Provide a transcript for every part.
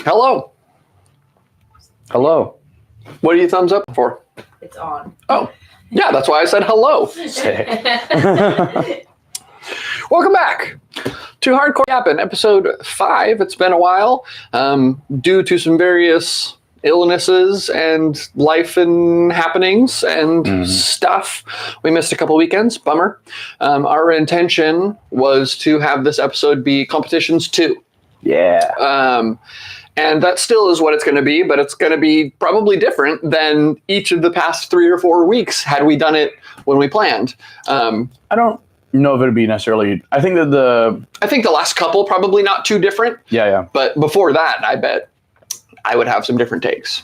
Hello. Hello. What are you thumbs up for? It's on. Oh, yeah, that's why I said hello. Welcome back to Hardcore Yappin, episode 5. It's been a while. Due to some various illnesses and life and happenings and stuff, we missed a couple weekends. Bummer. Our intention was to have this episode be competitions 2. Yeah. And that still is what it's going to be, but it's going to be probably different than each of the past 3 or 4 weeks had we done it when we planned. I don't know if it'd be necessarily. I think the last couple probably not too different. Yeah. But before that, I bet I would have some different takes.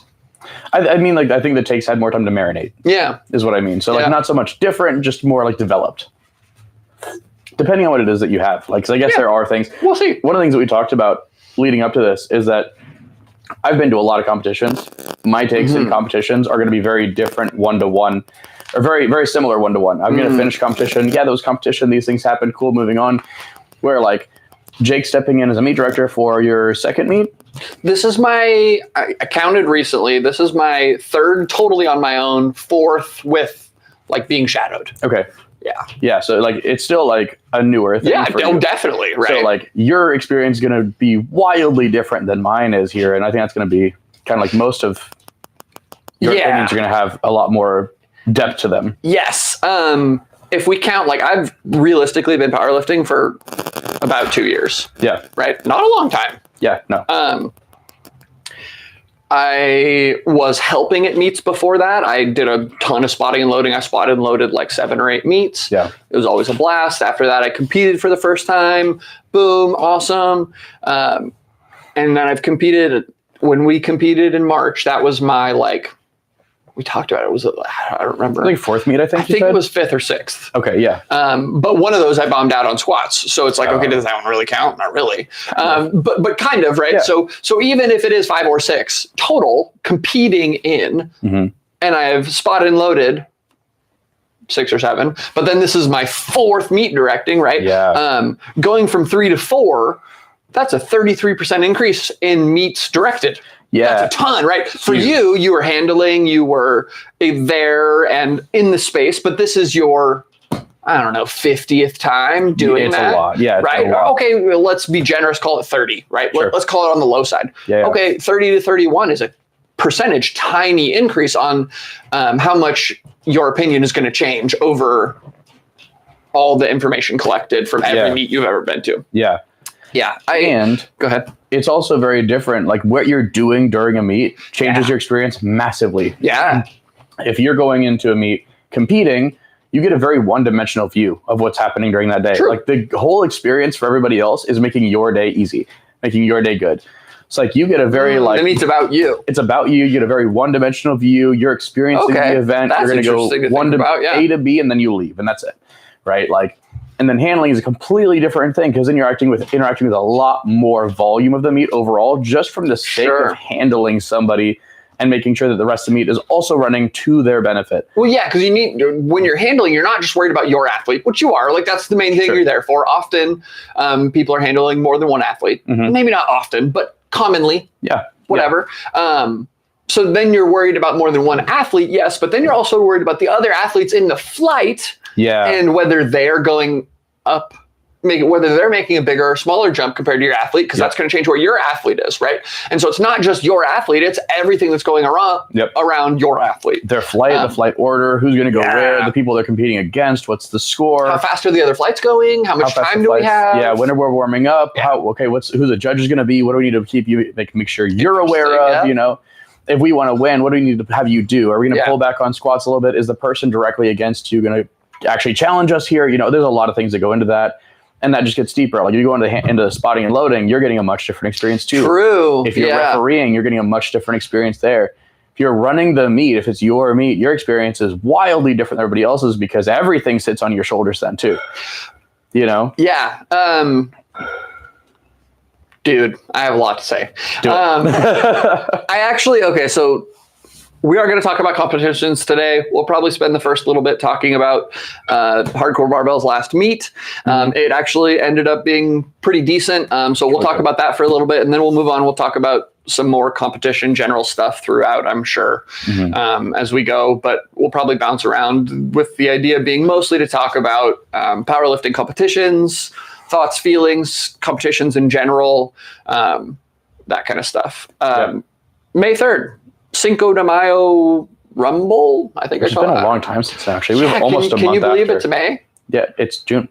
I mean, like, I think the takes had more time to marinate. Yeah. Is what I mean. So, like, not so much different, just more, like, developed. Depending on what it is that you have. Like, 'cause I guess there are things. We'll see. One of the things that we talked about leading up to this is that I've been to a lot of competitions. My takes in competitions are going to be very different one-to-one, or very, very similar one-to-one. I'm going to finish competition. Yeah, those competition, these things happen. Cool, moving on. Where, like, Jake stepping in as a meet director for your second meet. This is I counted recently. This is my 3rd totally on my own, 4th with, like, being shadowed. Okay. Yeah. Yeah, so, like, it's still, like, a newer thing for you. Definitely, right. So, like, your experience is going to be wildly different than mine is here, and I think that's going to be kind of like most of your opinions are going to have a lot more depth to them. Yes. If we count, like, I've realistically been powerlifting for about 2 years. Yeah. Right? Not a long time. Yeah, no. I was helping at meets before that. I did a ton of spotting and loading. I spotted and loaded like 7 or 8 meets. Yeah. It was always a blast. After that, I competed for the first time. Boom. Awesome. And then I've competed when we competed in March. That was my, like, we talked about it. I don't remember. I think 4th meet, I think it was 5th or 6th. Okay, yeah. But one of those I bombed out on squats. So it's like, okay, does that one really count? Not really. But kind of, right? Yeah. So even if it is 5 or 6 total competing in, and I've spotted and loaded 6 or 7, but then this is my 4th meet directing, right? Yeah. Going from 3 to 4, that's a 33% increase in meets directed. Yeah. That's a ton, right? For you were handling, you were there and in the space, but this is your, I don't know, 50th time doing that. It's a lot. Yeah. Right? Okay, well, let's be generous, call it 30, right? Sure. Let's call it on the low side. Yeah. Okay, 30 to 31 is a percentage, tiny increase on how much your opinion is going to change over all the information collected from every meet you've ever been to. Yeah. Yeah. Go ahead. It's also very different. Like, what you're doing during a meet changes your experience massively. Yeah. If you're going into a meet competing, you get a very one-dimensional view of what's happening during that day. True. Like, the whole experience for everybody else is making your day easy, making your day good. It's like you get a very like. The meet's about you. It's about you. You get a very one-dimensional view. You're experiencing the event. That's you're going to go A to B, and then you leave, and that's it, right? Like. And then handling is a completely different thing because then you're interacting with a lot more volume of the meet overall, just from the sake of handling somebody and making sure that the rest of the meet is also running to their benefit. Well, yeah, because when you're handling, you're not just worried about your athlete, which you are. Like, that's the main thing you're there for. Often, people are handling more than one athlete. Maybe not often, but commonly. Yeah. Whatever. Yeah. So then you're worried about more than one athlete, yes, but then you're also worried about the other athletes in the flight. Yeah. And whether they're going up, whether they're making a bigger or smaller jump compared to your athlete, because that's going to change where your athlete is, right? And so it's not just your athlete, it's everything that's going around your athlete. Their flight, the flight order, who's going to go where, the people they're competing against, what's the score. How fast are the other flights going? How much time do we have? Yeah, when we're warming up, who the judge is going to be, what do we need to make sure you're aware of, you know? If we want to win, what do we need to have you do? Are we going to pull back on squats a little bit? Is the person directly against you going to actually challenge us here? You know, there's a lot of things that go into that. And that just gets deeper. Like, if you go into spotting and loading, you're getting a much different experience too. True. If you're refereeing, you're getting a much different experience there. If you're running the meet, if it's your meet, your experience is wildly different than everybody else's because everything sits on your shoulders then too. You know? Yeah. Dude, I have a lot to say. So we are going to talk about competitions today. We'll probably spend the first little bit talking about Hardcore Barbell's last meet. It actually ended up being pretty decent. So we'll talk about that for a little bit, and then we'll move on. We'll talk about some more competition general stuff throughout, I'm sure, as we go. But we'll probably bounce around with the idea being mostly to talk about powerlifting competitions, thoughts, feelings, competitions in general, that kind of stuff. May 3rd, Cinco de Mayo Rumble, I think. It's been a long time since actually. We've almost a month. Can you believe after. it's May? Yeah, it's June.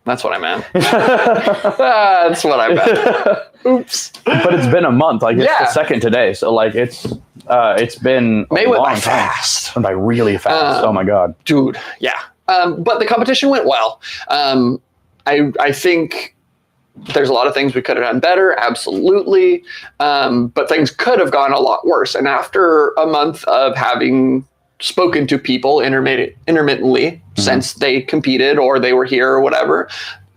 That's what I meant. That's what I meant. Oops. But it's been a month. Like, it's the 2nd today. So, like, it's been May a went long by time. fast. Went by really fast. Oh, my God. Dude, yeah. But the competition went well. I think there's a lot of things we could have done better. Absolutely. But things could have gone a lot worse. And after a month of having spoken to people intermittently since they competed or they were here or whatever,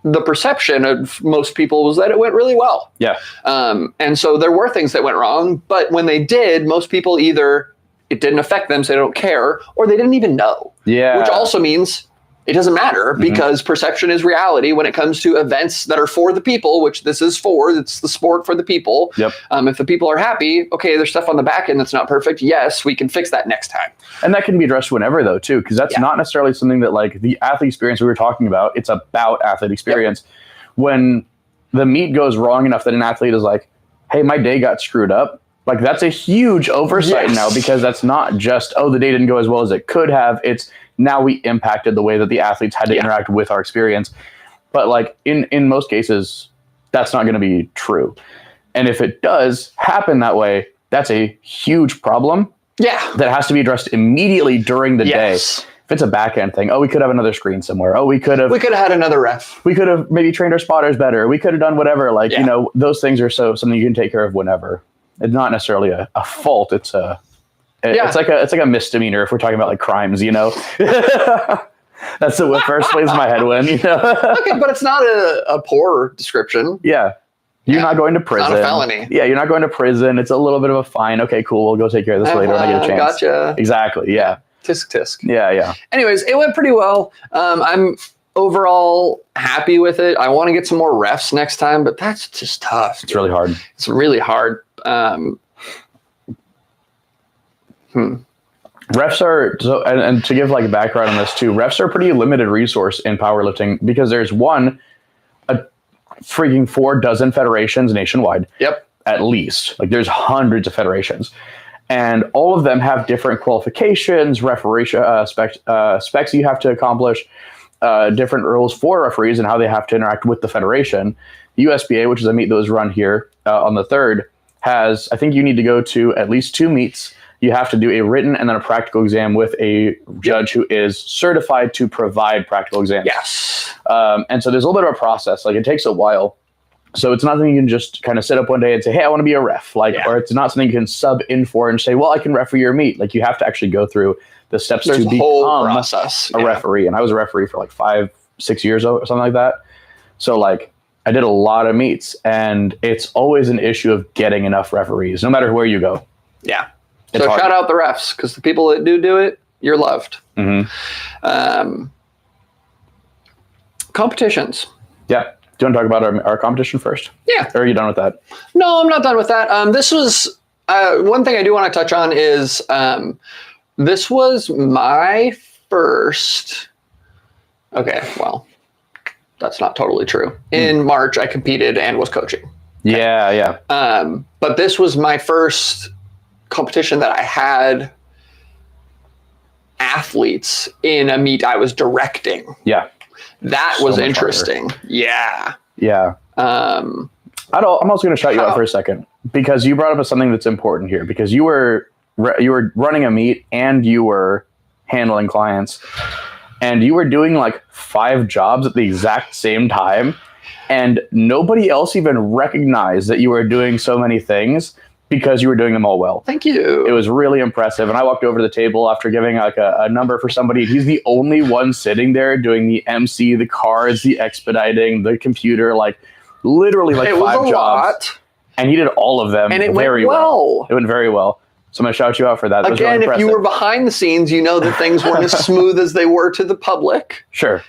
the perception of most people was that it went really well. Yeah. And so there were things that went wrong, but when they did, most people either it didn't affect them, so they don't care, or they didn't even know. Yeah. Which also means it doesn't matter because perception is reality when it comes to events that are for the people, which this is for. It's the sport for the people. Yep. If the people are happy, okay, there's stuff on the back end that's not perfect. Yes, we can fix that next time. And that can be addressed whenever, though, too, because that's not necessarily something that, like, the athlete experience we were talking about, it's about athlete experience. Yep. When the meet goes wrong enough that an athlete is like, hey, my day got screwed up, like, that's a huge oversight now, because that's not just, oh, the day didn't go as well as it could have. It's now we impacted the way that the athletes had to interact with our experience. But, like, in most cases, that's not going to be true. And if it does happen that way, that's a huge problem. Yeah. That has to be addressed immediately during the day. If it's a back end thing, oh, we could have another screen somewhere. Oh, we could have had another ref. We could have maybe trained our spotters better. We could have done whatever. Like, you know, those things are something you can take care of whenever. It's not necessarily a fault. It's it's like a misdemeanor if we're talking about, like, crimes, you know. That's the first place my head went, you know. Okay, but it's not a poor description. Yeah. You're not going to prison. It's not a felony. Yeah, you're not going to prison. It's a little bit of a fine. Okay, cool. We'll go take care of this later when I get a chance. Gotcha. Exactly. Yeah. Tisk tisk. Yeah, yeah. Anyways, it went pretty well. I'm overall happy with it. I want to get some more refs next time, but that's just tough. It's really hard. It's really hard. Refs are so, and to give, like, background on this too, refs are a pretty limited resource in powerlifting because there's a freaking 4 dozen federations nationwide. Yep. At least. Like, there's hundreds of federations. And all of them have different qualifications, referee specs you have to accomplish, different rules for referees and how they have to interact with the federation. The USBA, which is a meet that was run here on the 3rd, has, I think you need to go to at least 2 meets. You have to do a written and then a practical exam with a judge who is certified to provide practical exams. Yes. And so there's a little bit of a process. Like, it takes a while. So it's not something you can just kind of sit up one day and say, hey, I want to be a ref. Like, or it's not something you can sub in for and say, well, I can referee your meet. Like, you have to actually go through the steps to become a referee. And I was a referee for like 5-6 years or something like that. So, like, I did a lot of meets, and it's always an issue of getting enough referees, no matter where you go. Yeah. So shout out the refs, because the people that do it, you're loved. Competitions. Yeah. Do you want to talk about our competition first? Yeah. Or are you done with that? No, I'm not done with that. This was one thing I do want to touch on is this was my first. Okay, well, that's not totally true. In March, I competed and was coaching. Yeah, yeah. But this was my first competition that I had athletes in a meet I was directing. Yeah. That was interesting. Harder. Yeah. Yeah. I'm also going to shout you out for a second, because you brought up something that's important here, because you were running a meet and you were handling clients, and you were doing like 5 jobs at the exact same time, and nobody else even recognized that you were doing so many things because you were doing them all well. Thank you. It was really impressive. And I walked over to the table after giving like a number for somebody. He's the only one sitting there doing the MC, the cards, the expediting, the computer, like literally like 5 jobs. Lot. And he did all of them, and it very went well. It went very well. So I'm going to shout you out for that. That Again, was really if you were behind the scenes, you know that things weren't as smooth as they were to the public. Sure.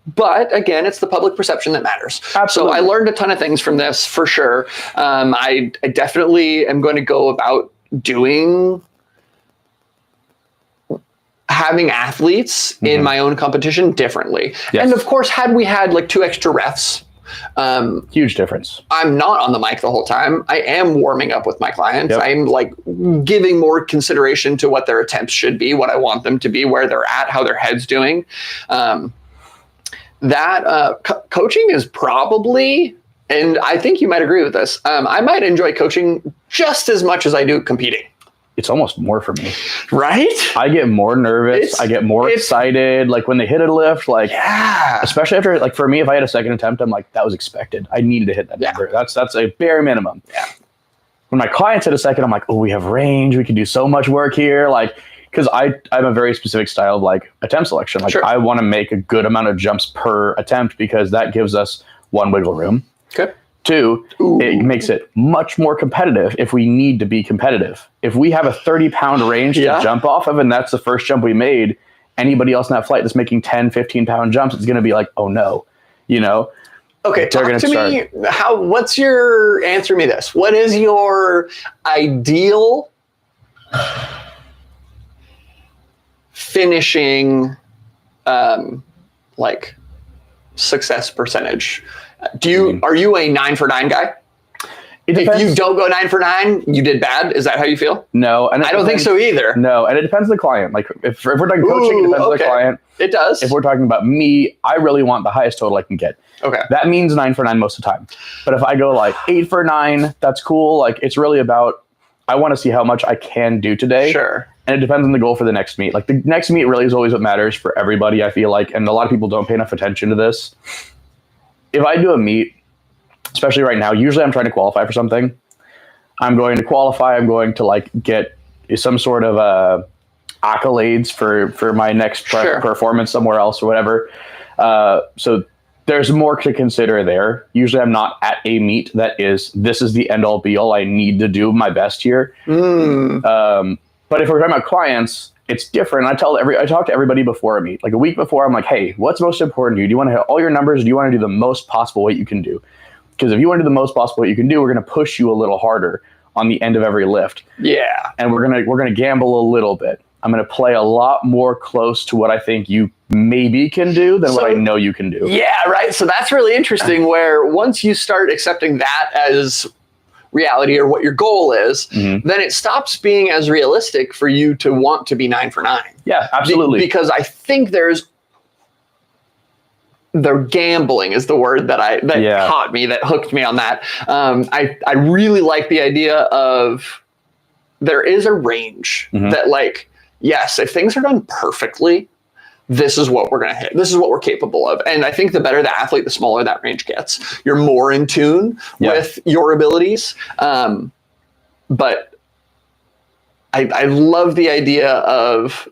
But again, it's the public perception that matters. Absolutely. So I learned a ton of things from this for sure. I definitely am going to go about having athletes in my own competition differently. Yes. And of course, had we had like 2 extra refs, huge difference. I'm not on the mic the whole time. I am warming up with my clients. Yep. I'm like giving more consideration to what their attempts should be, what I want them to be, where they're at, how their head's doing. Coaching is probably, and I think you might agree with this, I might enjoy coaching just as much as I do competing. It's almost more for me. Right? I get more nervous. I get more excited. Like when they hit a lift, like, especially after, like for me, if I had a second attempt, I'm like, that was expeced. I needed to hit that number. That's a bare minimum. Yeah. When my clients hit a second, I'm like, oh, we have range. We can do so much work here. Like, because I'm a very specific style of like attempt selection. Like I want to make a good amount of jumps per attempt because that gives us 1, wiggle room. Okay. 2, it makes it much more competitive if we need to be competitive. If we have a 30-pound range to jump off of, and that's the first jump we made, anybody else in that flight that's making 10, 15-pound jumps, it's going to be like, oh no, you know? Okay, talk to me. What's your, answer me this. What is your ideal finishing, like success percentage? Are you a 9 for 9 guy? If you don't go 9 for 9, you did bad. Is that how you feel? No, and I don't think so either. No, and it depends on the client. Like if we're talking coaching, it depends on the client. It does. If we're talking about me, I really want the highest total I can get. Okay. That means 9 for 9 most of the time. But if I go like 8 for 9, that's cool. Like it's really about, I want to see how much I can do today. Sure. And it depends on the goal for the next meet. Like the next meet really is always what matters for everybody, I feel like. And a lot of people don't pay enough attention to this. If I do a meet, especially right now, usually I'm trying to qualify for something. I'm going to qualify. I'm going to like get some sort of accolades for my next performance somewhere else or whatever. So there's more to consider there. Usually I'm not at a meet this is the end all be all. I need to do my best here. But if we're talking about clients, it's different. I talk to everybody before a meet. Like a week before, I'm like, hey, what's most important to you? Do you want to hit all your numbers? Or do you want to do the most possible weight you can do? Because if you want to do the most possible weight you can do, we're going to push you a little harder on the end of every lift. Yeah. And we're gonna gamble a little bit. I'm going to play a lot more close to what I think you maybe can do than what I know you can do. Yeah, right. So that's really interesting where once you start accepting that as reality or what your goal is, then it stops being as realistic for you to want to be 9 for 9. Yeah, absolutely. Because I think the gambling is the word that caught me, that hooked me on that. I really like the idea of there is a range that like, yes, if things are done perfectly, this is what we're going to hit. This is what we're capable of. And I think the better the athlete, the smaller that range gets. You're more in tune with your abilities. But I love the idea of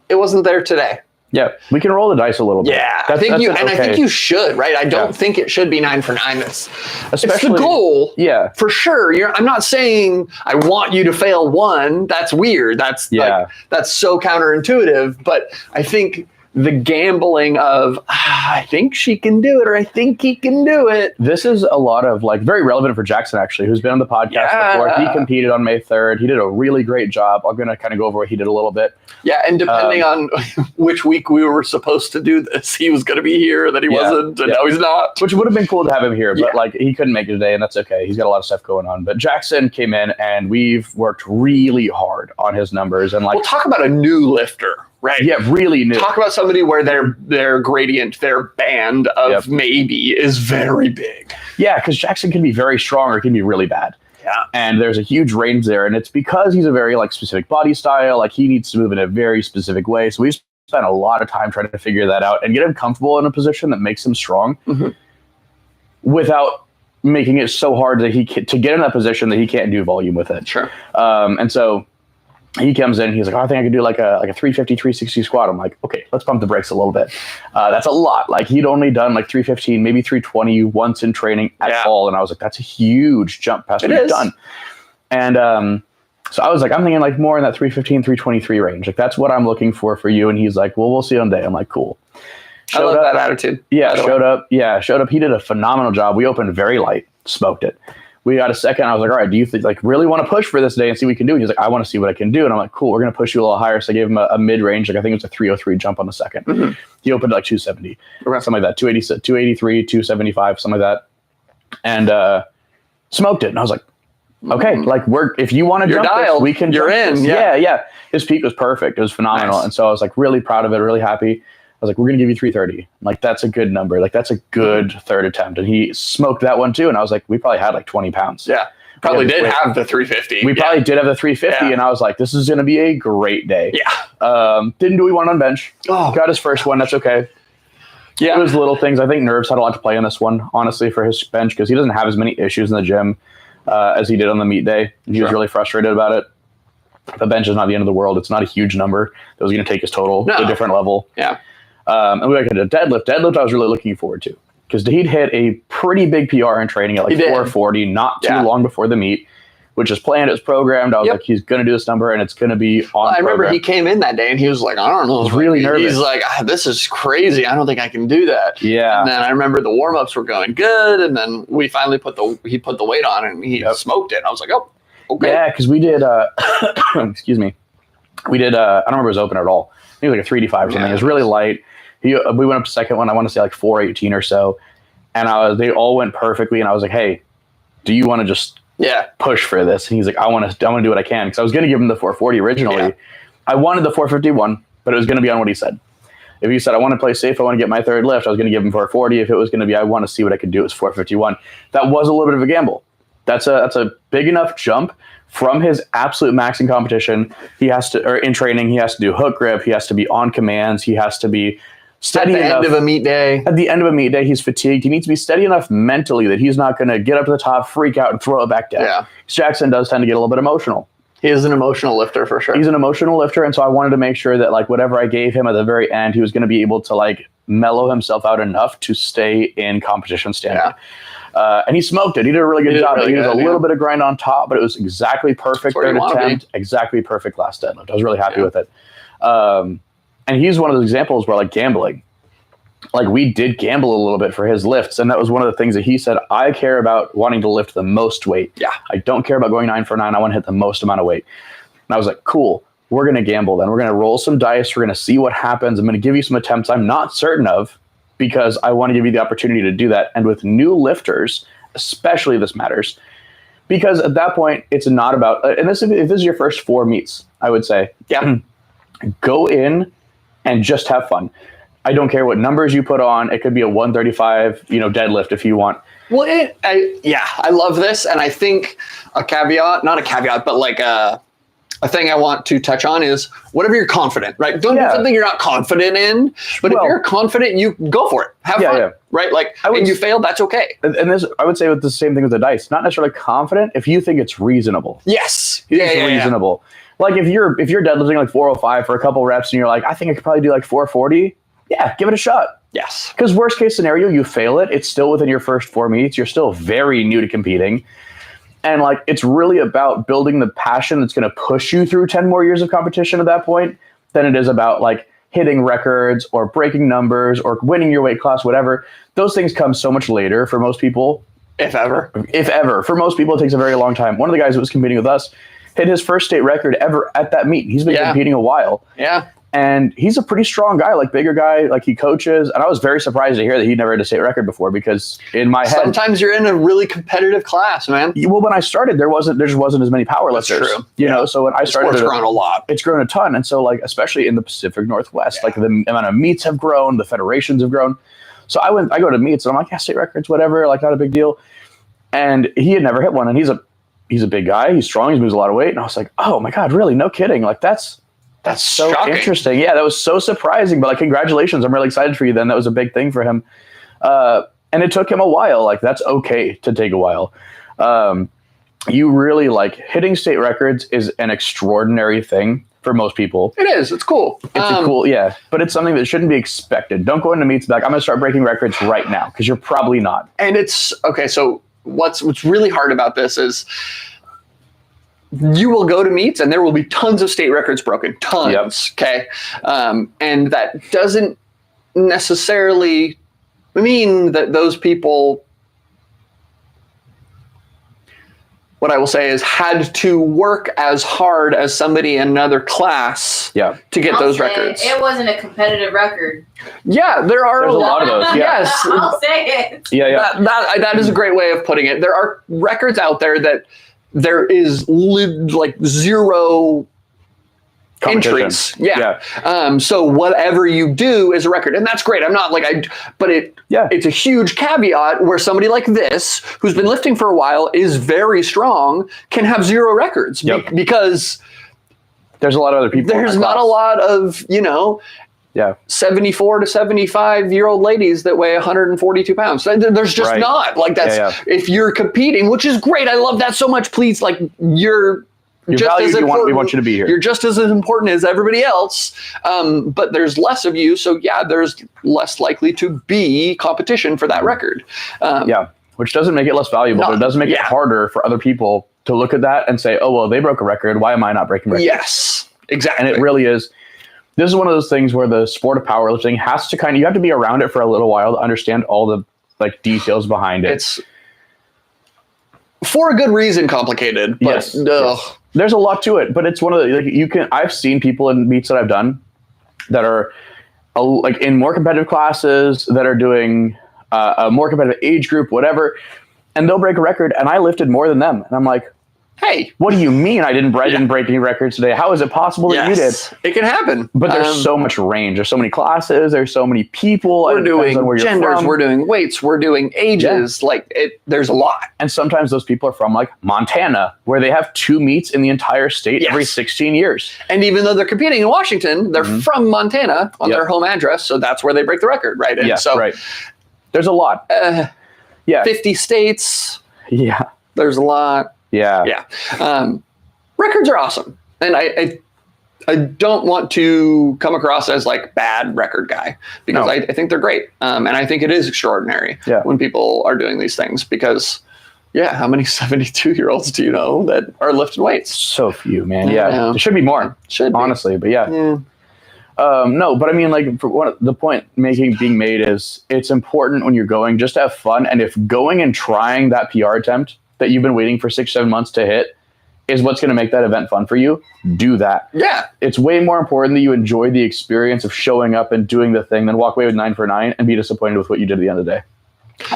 it wasn't there today. Yeah, we can roll the dice a little bit. Yeah, I think you should, right? I don't think it should be 9 for 9. It's the goal. Yeah, for sure. I'm not saying I want you to fail one. That's weird. That's so counterintuitive. But I think the gambling of I think she can do it or I think he can do it. This is a lot of like very relevant for Jackson actually, who's been on the podcast before. He competed on May 3rd. He did a really great job. I'm gonna kind of go over what he did a little bit. Yeah, and depending on which week we were supposed to do this, he was going to be here, then he wasn't, and now he's not. Which would have been cool to have him here, but like he couldn't make it today, and that's okay. He's got a lot of stuff going on. But Jackson came in, and we've worked really hard on his numbers. And like, we'll talk about a new lifter, right? Yeah, really new. Talk about somebody where their gradient, their band of maybe is very big. Yeah, because Jackson can be very strong or he can be really bad. Yeah. And there's a huge range there. And it's because he's a very like specific body style. Like he needs to move in a very specific way. So we've spent a lot of time trying to figure that out and get him comfortable in a position that makes him strong without making it so hard that to get in that position that he can't do volume with it. Sure. And so he comes in, he's like, I think I could do like a 350, 360 squat. I'm like, okay, let's pump the brakes a little bit. That's a lot. Like he'd only done like 315, maybe 320 once in training at all. And I was like, that's a huge jump past what you've done. And so I was like, I'm thinking like more in that 315, 323 range. Like that's what I'm looking for you. And he's like, well, we'll see on day. I'm like, cool. I love that attitude. Yeah, showed up. He did a phenomenal job. We opened very light, smoked it. We got a second. I was like, all right, do you really want to push for this day and see what we can do? And he's like, I want to see what I can do. And I'm like, cool, we're going to push you a little higher. So I gave him a mid-range. I think it was a 303 jump on the second. Mm-hmm. He opened at 270, something like that, 283, 275, something like that. And smoked it. And I was like, okay, if you want to jump this, we can jump in. This. Yeah. His peak was perfect. It was phenomenal. Nice. And so I was really proud of it, really happy. I was like, we're going to give you 330. That's a good number. That's a good third attempt. And he smoked that one too. And I was like, we probably had 20 pounds. Yeah. Probably did have the 350. We probably did have the 350. And I was like, this is going to be a great day. Yeah. Didn't do one on bench. Got his first one. That's okay. Yeah. It was little things. I think nerves had a lot to play in this one, honestly, for his bench, because he doesn't have as many issues in the gym as he did on the meet day. He was really frustrated about it. The bench is not the end of the world. It's not a huge number that was going to take his total to a different level. Yeah. And we got a deadlift. Deadlift I was really looking forward to, because he'd hit a pretty big PR in training at 440 not too long before the meet, which is planned, it's programmed. I was like, he's going to do this number and it's going to be on I remember he came in that day and he was like, I don't know. He's really nervous. He's like, this is crazy. I don't think I can do that. Yeah. And then I remember the warm-ups were going good. And then we finally put the weight on and he smoked it. And I was like, oh, okay. Yeah, because we did, excuse me. We did, I don't remember his open at all. I think it was like a 385 or something. It was really light. We went up to second one. I want to say 418 or so. And they all went perfectly. And I was like, hey, do you want to just push for this? And he's like, I want to do what I can. Because I was going to give him the 440 originally. Yeah. I wanted the 451, but it was going to be on what he said. If he said, I want to play safe, I want to get my third lift, I was going to give him 440. If it was going to be, I want to see what I could do, it was 451. That was a little bit of a gamble. That's a big enough jump from his absolute max in competition. He has to, or in training, he has to do hook grip. He has to be on commands. He has to be steady enough. At the end of a meet day. At the end of a meet day, he's fatigued. He needs to be steady enough mentally that he's not going to get up to the top, freak out, and throw it back down. Yeah. Jackson does tend to get a little bit emotional. He is an emotional lifter for sure. He's an emotional lifter, and so I wanted to make sure that whatever I gave him at the very end, he was going to be able to mellow himself out enough to stay in competition standard. Yeah. And he smoked it. He did a really good job. He did a little bit of grind on top, but it was exactly perfect third attempt, exactly perfect last deadlift. I was really happy with it. And he's one of those examples where gambling. We did gamble a little bit for his lifts, and that was one of the things that he said, I care about wanting to lift the most weight. Yeah. I don't care about going 9 for 9. I want to hit the most amount of weight. And I was like, cool, we're going to gamble then. We're going to roll some dice. We're going to see what happens. I'm going to give you some attempts I'm not certain of, because I want to give you the opportunity to do that. And with new lifters, especially this matters, because at that point, it's not about, and if this is your first 4 meets, I would say, go in and just have fun. I don't care what numbers you put on. It could be a 135, deadlift if you want. Well, I love this. And I think not a caveat, but a thing I want to touch on is whatever you're confident, right? Don't do something you're not confident in, but if you're confident, you go for it. Have fun, right? And you fail, that's okay. And this, I would say with the same thing with the dice, not necessarily confident if you think it's reasonable. Yes. Reasonable. If you're deadlifting 405 for a couple reps and you're like, I think I could probably do 440. Yeah, give it a shot. Yes. Because worst case scenario, you fail it. It's still within your first 4 meets. You're still very new to competing. And it's really about building the passion that's going to push you through 10 more years of competition at that point than it is about hitting records or breaking numbers or winning your weight class, whatever. Those things come so much later for most people. If ever. For most people, it takes a very long time. One of the guys that was competing with us hit his first state record ever at that meet. He's been competing a while. Yeah. And he's a pretty strong guy, bigger guy, he coaches. And I was very surprised to hear that he'd never had a state record before, because in my head, sometimes you're in a really competitive class, man. Well, when I started, there just wasn't as many power lifters. That's true. You know, so when I started, it's grown a lot. It's grown a ton. And so especially in the Pacific Northwest, the amount of meets have grown, the federations have grown. So I go to meets and I'm like, state records, whatever, not a big deal. And he had never hit one. And he's a big guy. He's strong. He moves a lot of weight. And I was like, oh my God, really? No kidding. That's so shocking. Interesting. Yeah, that was so surprising. But congratulations. I'm really excited for you then. That was a big thing for him. And it took him a while. That's okay to take a while. You really hitting state records is an extraordinary thing for most people. It is. It's cool. It's but it's something that shouldn't be expected. Don't go into meets I'm going to start breaking records right now, because you're probably not. And it's okay. So what's really hard about this is, you will go to meets and there will be tons of state records broken. Tons. Yep. Okay. And that doesn't necessarily mean that those people, what I will say is, had to work as hard as somebody in another class to get those records. It wasn't a competitive record. Yeah, there's a lot of those. Yes. I'll say it. Yeah. That is a great way of putting it. There are records out there that there is like zero entries. So whatever you do is a record, and that's great. I'm not like it's a huge caveat where somebody like this, who's been lifting for a while, is very strong, can have zero records because there's a lot of other people. There's not a lot of 74 to 75-year-old ladies that weigh 142 pounds. There's just not like that's if you're competing, which is great. I love that so much. Please, like you're just as important. We want you to be here. You're just as important as everybody else, but there's less of you, so there's less likely to be competition for that record. Which doesn't make it less valuable, but it does make it harder for other people to look at that and say, oh, well, they broke a record. Why am I not breaking records? Yes, exactly. And it really is. This is one of those things where the sport of powerlifting has to you have to be around it for a little while to understand all the details behind it. It's for a good reason complicated, but yes. There's a lot to it, but it's one of the I've seen people in meets that I've done that are like in more competitive classes that are doing a more competitive age group, whatever, and they'll break a record, and I lifted more than them, and I'm like, hey, what do you mean I didn't break any records today? How is it possible that you did? It can happen. But there's so much range. There's so many classes. There's so many people. We're doing genders. We're doing weights. We're doing ages. There's a lot. And sometimes those people are from Montana, where they have 2 meets in the entire state every 16 years. And even though they're competing in Washington, they're from Montana on their home address. So that's where they break the record, right? And There's a lot. 50 states. Yeah. There's a lot. Yeah. Records are awesome. And I don't want to come across as bad record guy because I think they're great. And I think it is extraordinary when people are doing these things because how many 72-year-olds do you know that are lifting weights? So few, man. Yeah. There should be more. Honestly, but no, but I mean, for the point being made is it's important when you're going just to have fun. And if going and trying that PR attempt that you've been waiting for 6-7 months to hit is what's going to make that event fun for you, do that. Yeah. It's way more important that you enjoy the experience of showing up and doing the thing than walk away with 9 for 9 and be disappointed with what you did at the end of the day.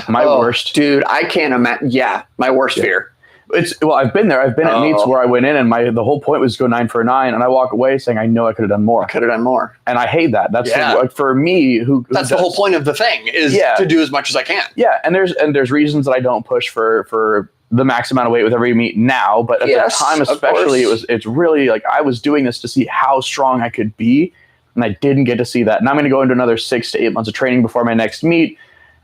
My worst. Dude, I can't imagine. Yeah. My worst fear. I've been there. I've been at meets where I went in and the whole point was to go 9 for 9 and I walk away saying, I know I could have done more. And I hate that. That's for me that's the whole point of the thing is to do as much as I can. Yeah. And there's reasons that I don't push for the max amount of weight with every meet now, but at that time especially it's really I was doing this to see how strong I could be and I didn't get to see that. And I'm going to go into another 6 to 8 months of training before my next meet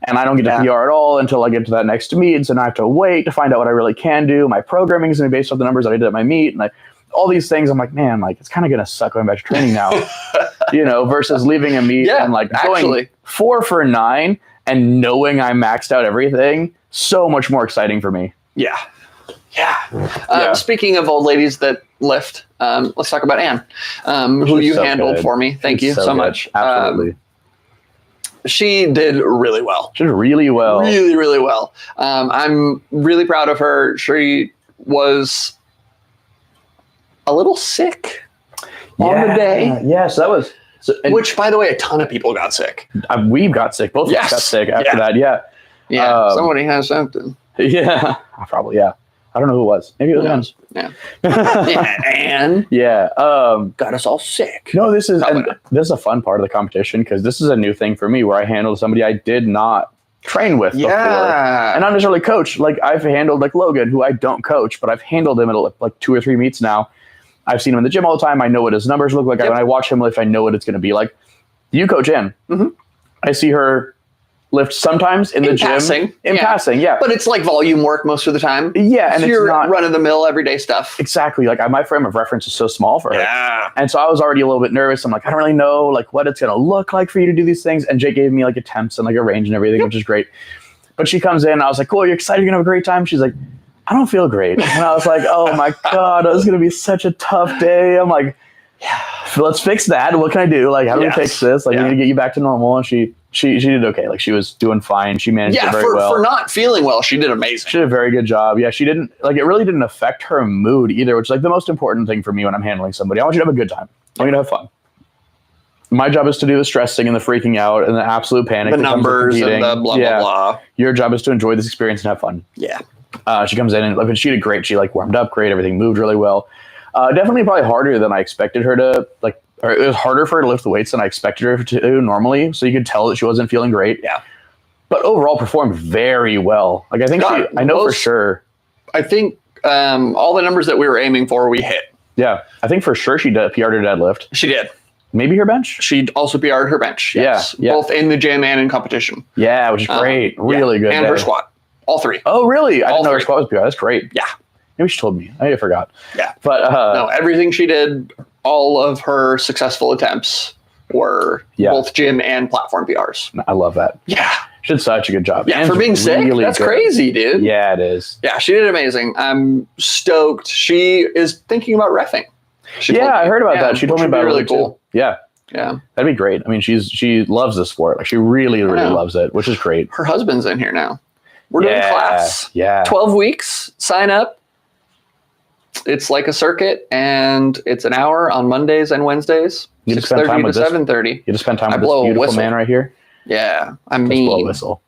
and I don't get to PR at all until I get to that next meet. So now I have to wait to find out what I really can do. My programming is going to be based off the numbers that I did at my meet and all these things. I'm like, man, it's kind of going to suck going back to training now, versus leaving a meet and going 4 for 9 and knowing I maxed out everything. So much more exciting for me. Yeah. Speaking of old ladies that lift, let's talk about Anne, who you handled for me. Thank you so much. Absolutely. She did really well. She did really well. Really, really well. I'm really proud of her. She was a little sick on the day. Yeah, so that was... which, by the way, a ton of people got sick. We got sick. Both of us got sick after that, Yeah, somebody has something. Yeah, probably, I don't know who it was. Maybe it was Anne's. Yeah. Anne. Yeah. Got us all sick. No, this is a fun part of the competition because this is a new thing for me where I handled somebody I did not train with before. And not necessarily coach. I've handled Logan, who I don't coach, but I've handled him at 2 or 3 meets now. I've seen him in the gym all the time. I know what his numbers look like. When I watch him lift, I know what it's going to be like. You coach Anne. Mm-hmm. I see her lift sometimes in the gym. Passing, yeah. But it's volume work most of the time. Yeah, and it's not run-of-the-mill everyday stuff. Exactly. My frame of reference is so small for her. Yeah. And so I was already a little bit nervous. I'm I don't really know what it's going to look like for you to do these things. And Jake gave me attempts and a range and everything, which is great. But she comes in and I was like, cool, you're excited, you're going to have a great time? She's like, I don't feel great. And I was like, oh my God, it's going to be such a tough day. I'm like, let's fix that. What can I do? Like, how do we fix this? Like, we need to get you back to normal. And she did okay. Like, she was doing fine. She managed it very well. For not feeling well, she did amazing. She did a very good job. Yeah, she didn't, like, it really didn't affect her mood either, which is like the most important thing for me when I'm handling somebody. I want you to have a good time. I want you to have fun. My job is to do the stressing and the freaking out and the absolute panic. The numbers and the blah, blah, blah. Your job is to enjoy this experience and have fun. Yeah. She comes in and she did great. She like warmed up great. Everything moved really well. Definitely probably harder than I expected her to, like, or it was harder for her to lift the weights than I expected her to do normally. So you could tell that she wasn't feeling great. Yeah. But overall performed very well. Like, I think I know for sure. I think all the numbers that we were aiming for, we hit. Yeah. I think for sure she PR'd her deadlift. She did. Maybe her bench? She also PR'd her bench. Yes. Yeah. Both in the gym and in competition. Yeah, which is great. Really good. And her squat. All three. Oh, really? I didn't know her squat was PR. That's great. Yeah. Maybe she told me. I forgot. Yeah. But no, everything she did, all of her successful attempts were both gym and platform PRs. I love that. Yeah. She did such a good job. Yeah, for being sick, that's crazy, dude. Yeah, it is. Yeah, she did amazing. I'm stoked. She is thinking about reffing. I heard about that. She told me about it. Really cool. Yeah. Yeah. That'd be great. I mean, she loves the sport. Like, she really, really loves it, which is great. Her husband's in here now. We're doing class. Yeah. 12 weeks. Sign up. It's like a circuit, and it's an hour on Mondays and Wednesdays. You just spend time with 7:30. You just spend time with this beautiful man right here. Yeah, I mean, blow a whistle.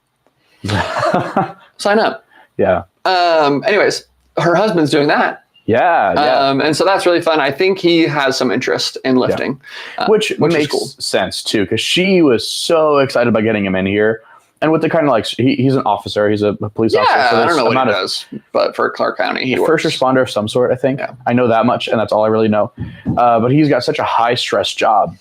Sign up. Yeah. Anyways, her husband's doing that. Yeah. And so that's really fun. I think he has some interest in lifting, which makes cool. sense too, because she was so excited about getting him in here. And with the kind of like, he's an officer, he's a police officer. So I don't know what he does, but for Clark County, he first responder of some sort, I think. Yeah. I know that much, and that's all I really know. But he's got such a high stress job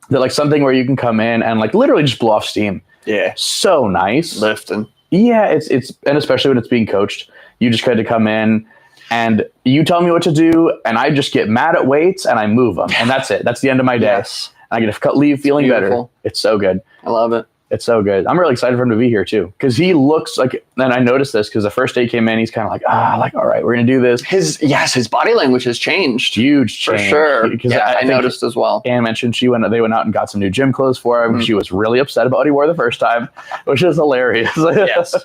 that, like, something where you can come in and like literally just blow off steam. Yeah. So nice. Lifting. Yeah, it's and especially when it's being coached, you just got to come in and you tell me what to do, and I just get mad at weights and I move them, and that's it. That's the end of my day. Yes. I get to leave feeling better. It's so good. I love it. It's so good. I'm really excited for him to be here too, because he looks like. And I noticed this because the first day he came in, he's kind of like, all right, we're gonna do this. His body language has changed. Huge change. For sure. Because I noticed as well. Anne mentioned they went out and got some new gym clothes for him. Mm-hmm. She was really upset about what he wore the first time, which is hilarious. Yes.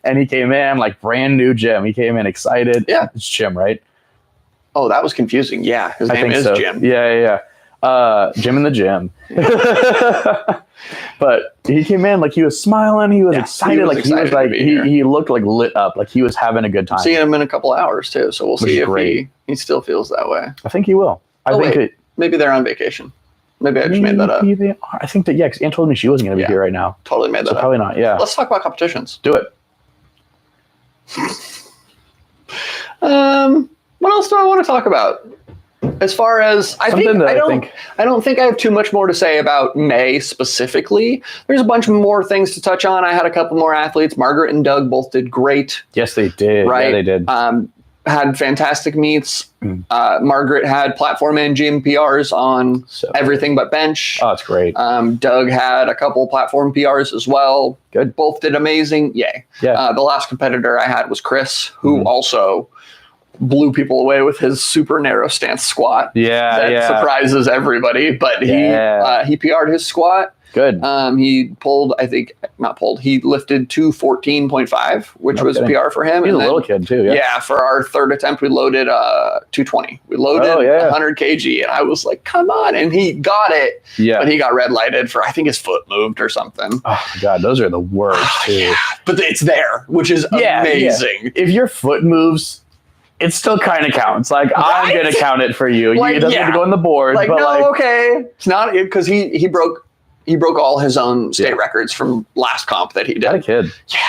And he came in like brand new gym. He came in excited. Yeah, it's Jim, right? Oh, that was confusing. Yeah, his name is Jim. Yeah. Jim in the gym. But he came in like he was smiling, he was excited, he looked like lit up, like he was having a good time. Seeing him in a couple of hours too, so we'll see if he still feels that way. I think he will. Maybe they're on vacation. Maybe I just made that up. I think that because Ann told me she wasn't going to be here right now. Totally made that up. Probably not. Yeah. Let's talk about competitions. Do it. What else do I want to talk about? As far as I don't think I have too much more to say about May specifically. There's a bunch more things to touch on. I had a couple more athletes. Margaret and Doug both did great. Yes, they did. Right? Yeah, they did. Had fantastic meets. Margaret had platform and gym PRs on everything but bench. Oh, that's great. Doug had a couple platform PRs as well. Good. Both did amazing. Yay. Yeah. The last competitor I had was Chris, who also blew people away with his super narrow stance squat. That surprises everybody, but he PR'd his squat. Good. He he lifted 214.5, which was a PR for him. He's a little kid too. Yeah. For our third attempt, we loaded 220. We loaded 100 kg, and I was like, come on. And he got it. Yeah. But he got red lighted for, I think his foot moved or something. Oh my God, those are the worst too. Yeah. But it's there, which is amazing. Yeah. If your foot moves, it still kind of counts. Like, right? I'm going to count it for you. Like, it doesn't have to go on the board. Like, but okay. It's not because he broke all his own state records from last comp that he did. Got a kid. Yeah.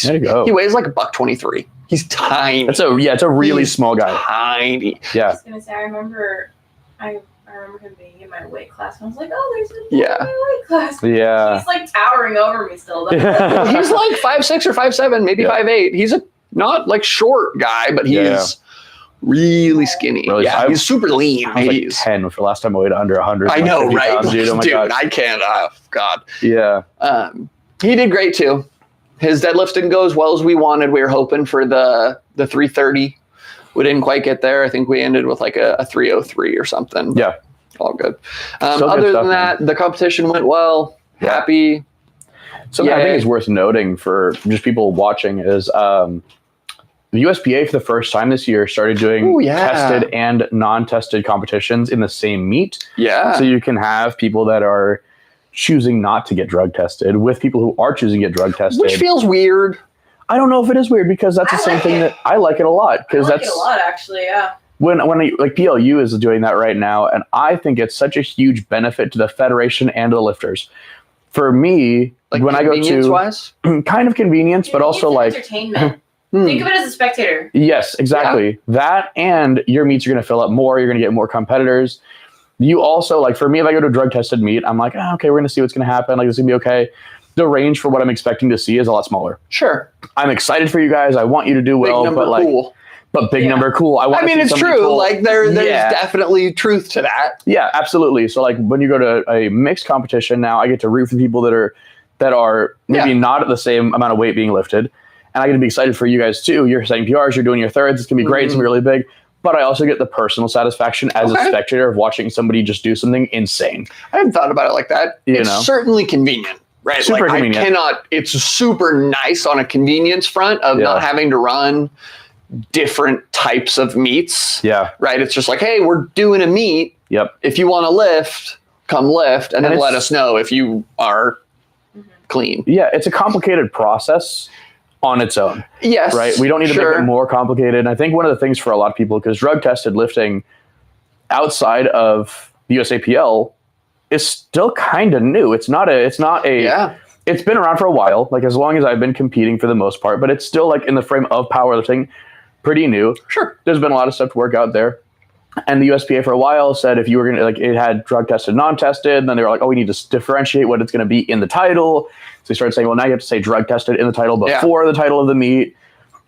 There you go. He weighs like $123. He's tiny. It's a really small guy. Tiny. Yeah. I was gonna say, I remember him being in my weight class, and I was like, oh, there's a kid in my weight class. Yeah. He's like towering over me still. He's like 5'6" or 5'7", maybe 5'8". He's a not like short guy, but he's really skinny. Really, he's super lean. I was like 10 for the last time I weighed under 100. I know, right? Pounds, dude, oh my God. I can't. Oh, God. Yeah. He did great too. His deadlift didn't go as well as we wanted. We were hoping for the 330. We didn't quite get there. I think we ended with like a 303 or something. Yeah. All good. Other than that, the competition went well. Yeah. Happy. Something I think is worth noting for just people watching is the USPA for the first time this year started doing tested and non-tested competitions in the same meet. Yeah. So you can have people that are choosing not to get drug tested with people who are choosing to get drug tested. Which feels weird. I don't know if it is weird because that's the same thing that I like it a lot. I like it a lot, actually, yeah. When like PLU is doing that right now, and I think it's such a huge benefit to the federation and to the lifters. For me, like when I go to wise? Kind of convenience, but also like entertainment. Think of it as a spectator. Yes, exactly. Yeah. That, and your meets are going to fill up more. You're going to get more competitors. You also, like, for me, if I go to a drug tested meet, I'm like, okay, we're going to see what's going to happen. Like, this is going to be okay. The range for what I'm expecting to see is a lot smaller. Sure. I'm excited for you guys. I want you to do well, but like, cool. But big number, cool. I mean, it's true. Cool. Like there's definitely truth to that. Yeah, absolutely. So like when you go to a mixed competition now, I get to root for people that are maybe not at the same amount of weight being lifted. And I get to be excited for you guys too. You're setting PRs, you're doing your thirds. It's going to be great. It's going to be really big. But I also get the personal satisfaction as a spectator of watching somebody just do something insane. I hadn't thought about it like that. It's certainly convenient. Right. Super convenient. It's super nice on a convenience front of not having to run different types of meets. Yeah. Right. It's just like, hey, we're doing a meet. Yep. If you want to lift, come lift, and then let us know if you are clean. Yeah. It's a complicated process on its own. Yes. Right. We don't need to make it more complicated. And I think one of the things for a lot of people, because drug tested lifting outside of the USAPL is still kind of new. It's not a it's been around for a while, like as long as I've been competing for the most part, but it's still like in the frame of powerlifting, pretty new. Sure. There's been a lot of stuff to work out there. And the USPA for a while said if you were going to, like, it had drug tested, non-tested, and then they were like, oh, we need to differentiate what it's going to be in the title. So they started saying, well, now you have to say drug tested in the title before the title of the meet.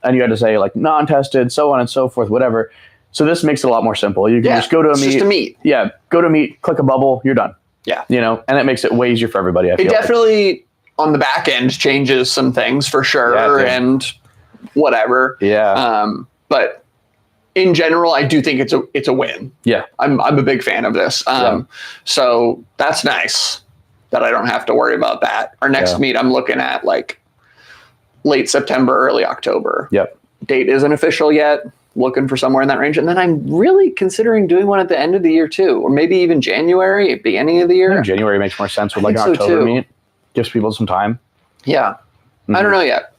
And you had to say like non-tested, so on and so forth, whatever. So this makes it a lot more simple. You can just go to a meet. Just a meet. Yeah. Go to a meet, click a bubble, you're done. Yeah. And it makes it way easier for everybody. I feel it definitely on the back end changes some things for sure and whatever. Yeah. But in general, I do think it's a win. Yeah. I'm a big fan of this. So that's nice that I don't have to worry about that. Our next meet I'm looking at like late September, early October. Yep. Date isn't official yet. Looking for somewhere in that range. And then I'm really considering doing one at the end of the year too, or maybe even January, beginning of the year. January makes more sense with like an October meet. Gives people some time. Yeah. I don't know yet.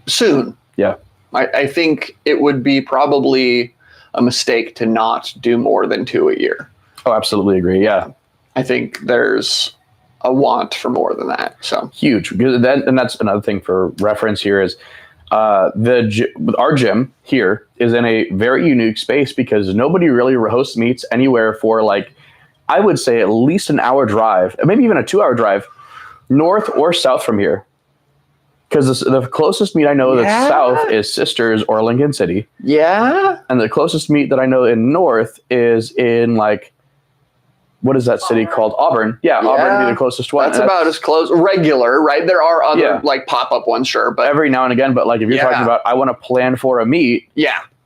Soon. Yeah. I think it would be probably a mistake to not do more than 2 a year. Oh, absolutely agree. Yeah. I think there's a want for more than that. So huge. And that's another thing for reference here is our gym here is in a very unique space because nobody really hosts meets anywhere for like, I would say at least an hour drive, maybe even a 2 hour drive north or south from here. Because the closest meet I know that's south is Sisters or Lincoln City. Yeah. And the closest meet that I know in north is in like, what is that city called? Auburn. Yeah, Auburn would be the closest one. That's about as close. Regular, right? There are other like pop-up ones, sure. But every now and again. But like if you're talking about I want to plan for a meet,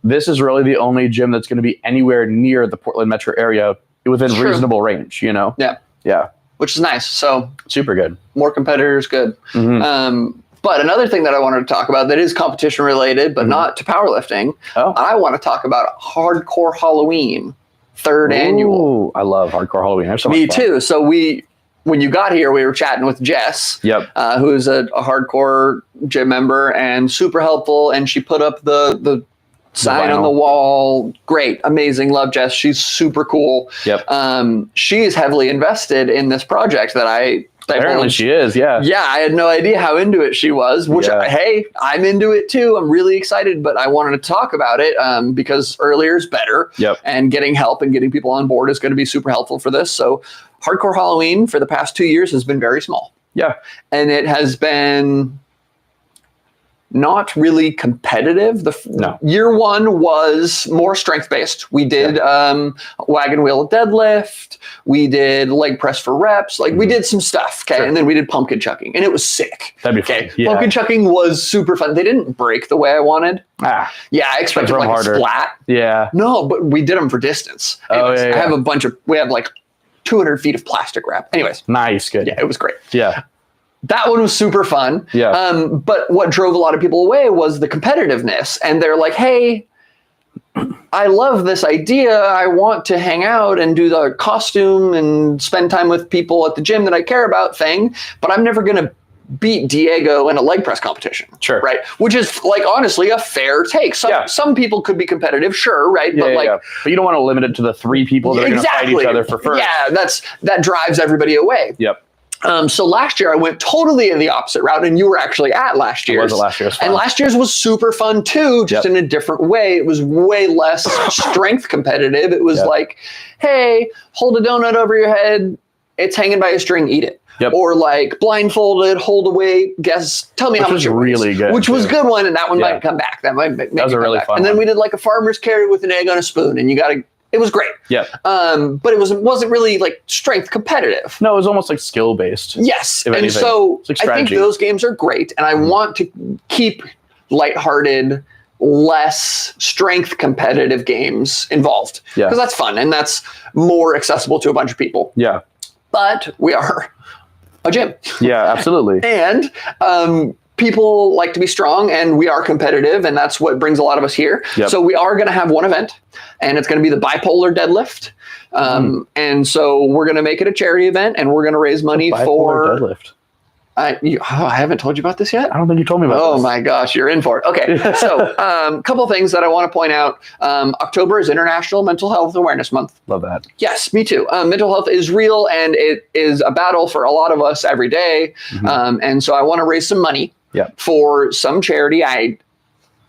this is really the only gym that's going to be anywhere near the Portland metro area within reasonable range, Yeah. Yeah. Which is nice. So super good. More competitors, good. Mm-hmm. But another thing that I wanted to talk about that is competition related, but not to powerlifting. I want to talk about Hardcore Halloween, third annual. I love Hardcore Halloween. So Me too. So when you got here, we were chatting with Jess, who's a hardcore gym member and super helpful. And she put up the sign on the wall. Great. Amazing. Love Jess. She's super cool. Yep. She is heavily invested in this project that apparently she is. Yeah. Yeah. I had no idea how into it she was, which, hey, I'm into it too. I'm really excited, but I wanted to talk about it because earlier is better. Yep. And getting help and getting people on board is going to be super helpful for this. So Hardcore Halloween for the past 2 years has been very small. Yeah. And it has been not really competitive. Year one was more strength-based. We did wagon wheel deadlift. We did leg press for reps. Like we did some stuff, okay? Sure. And then we did pumpkin chucking, and it was sick. That'd be fun. Yeah. Pumpkin chucking was super fun. They didn't break the way I wanted. Yeah, I expected like harder. A splat. Yeah. No, but we did them for distance. Anyways, I have we have like 200 feet of plastic wrap. Anyways. Nice, good. Yeah, it was great. Yeah. That one was super fun. Yeah. But what drove a lot of people away was the competitiveness. And they're like, hey, I love this idea. I want to hang out and do the costume and spend time with people at the gym that I care about thing, but I'm never going to beat Diego in a leg press competition. Sure. Right. Which is like, honestly, a fair take. Some people could be competitive. Sure. Right. But but you don't want to limit it to the 3 people that are going to fight each other for first. Yeah. That drives everybody away. Yep. So last year I went totally in the opposite route, and you were actually at last year's. I was at last year's. And last year's was super fun too, just in a different way. It was way less strength competitive. It was like, hey, hold a donut over your head. It's hanging by a string. Eat it. Yep. Or like blindfolded, hold a weight, tell me how much it weighs. Really good. Which was a good one, and that one might come back. That might make that was a really fun And then we did like a farmer's carry with an egg on a spoon, and it was great. Yeah. But it wasn't really like strength competitive. No, it was almost like skill based. Yes. And so I think those games are great, and I want to keep lighthearted, less strength competitive games involved. Yeah. Because that's fun and that's more accessible to a bunch of people. Yeah. But we are a gym. Yeah, absolutely. And people like to be strong, and we are competitive, and that's what brings a lot of us here. Yep. So we are going to have one event, and it's going to be the bipolar deadlift. And so we're going to make it a charity event, and we're going to raise money for deadlift. I haven't told you about this yet. I don't think you told me about this. Oh my gosh, you're in for it. Okay, so a couple things that I want to point out. October is International Mental Health Awareness Month. Love that. Yes, me too. Mental health is real, and it is a battle for a lot of us every day. And so I want to raise some money for some charity. I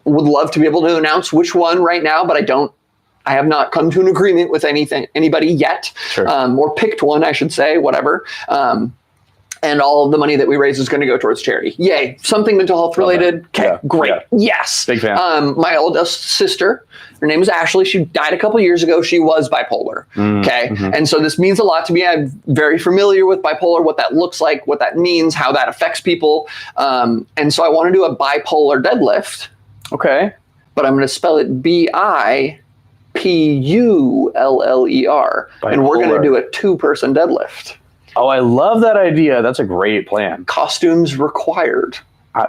would love to be able to announce which one right now, but I have not come to an agreement with anybody yet. Sure. Or picked one, I should say, whatever. And all of the money that we raise is going to go towards charity. Yay. Something mental health related. Okay, great. Yeah. Yes. Big fan. My oldest sister, her name is Ashley. She died a couple years ago. She was bipolar. Okay. And so this means a lot to me. I'm very familiar with bipolar, what that looks like, what that means, how that affects people. And so I want to do a bipolar deadlift. Okay. But I'm going to spell it BIPULLER. And we're going to do a 2-person deadlift. Oh, I love that idea. That's a great plan. Costumes required.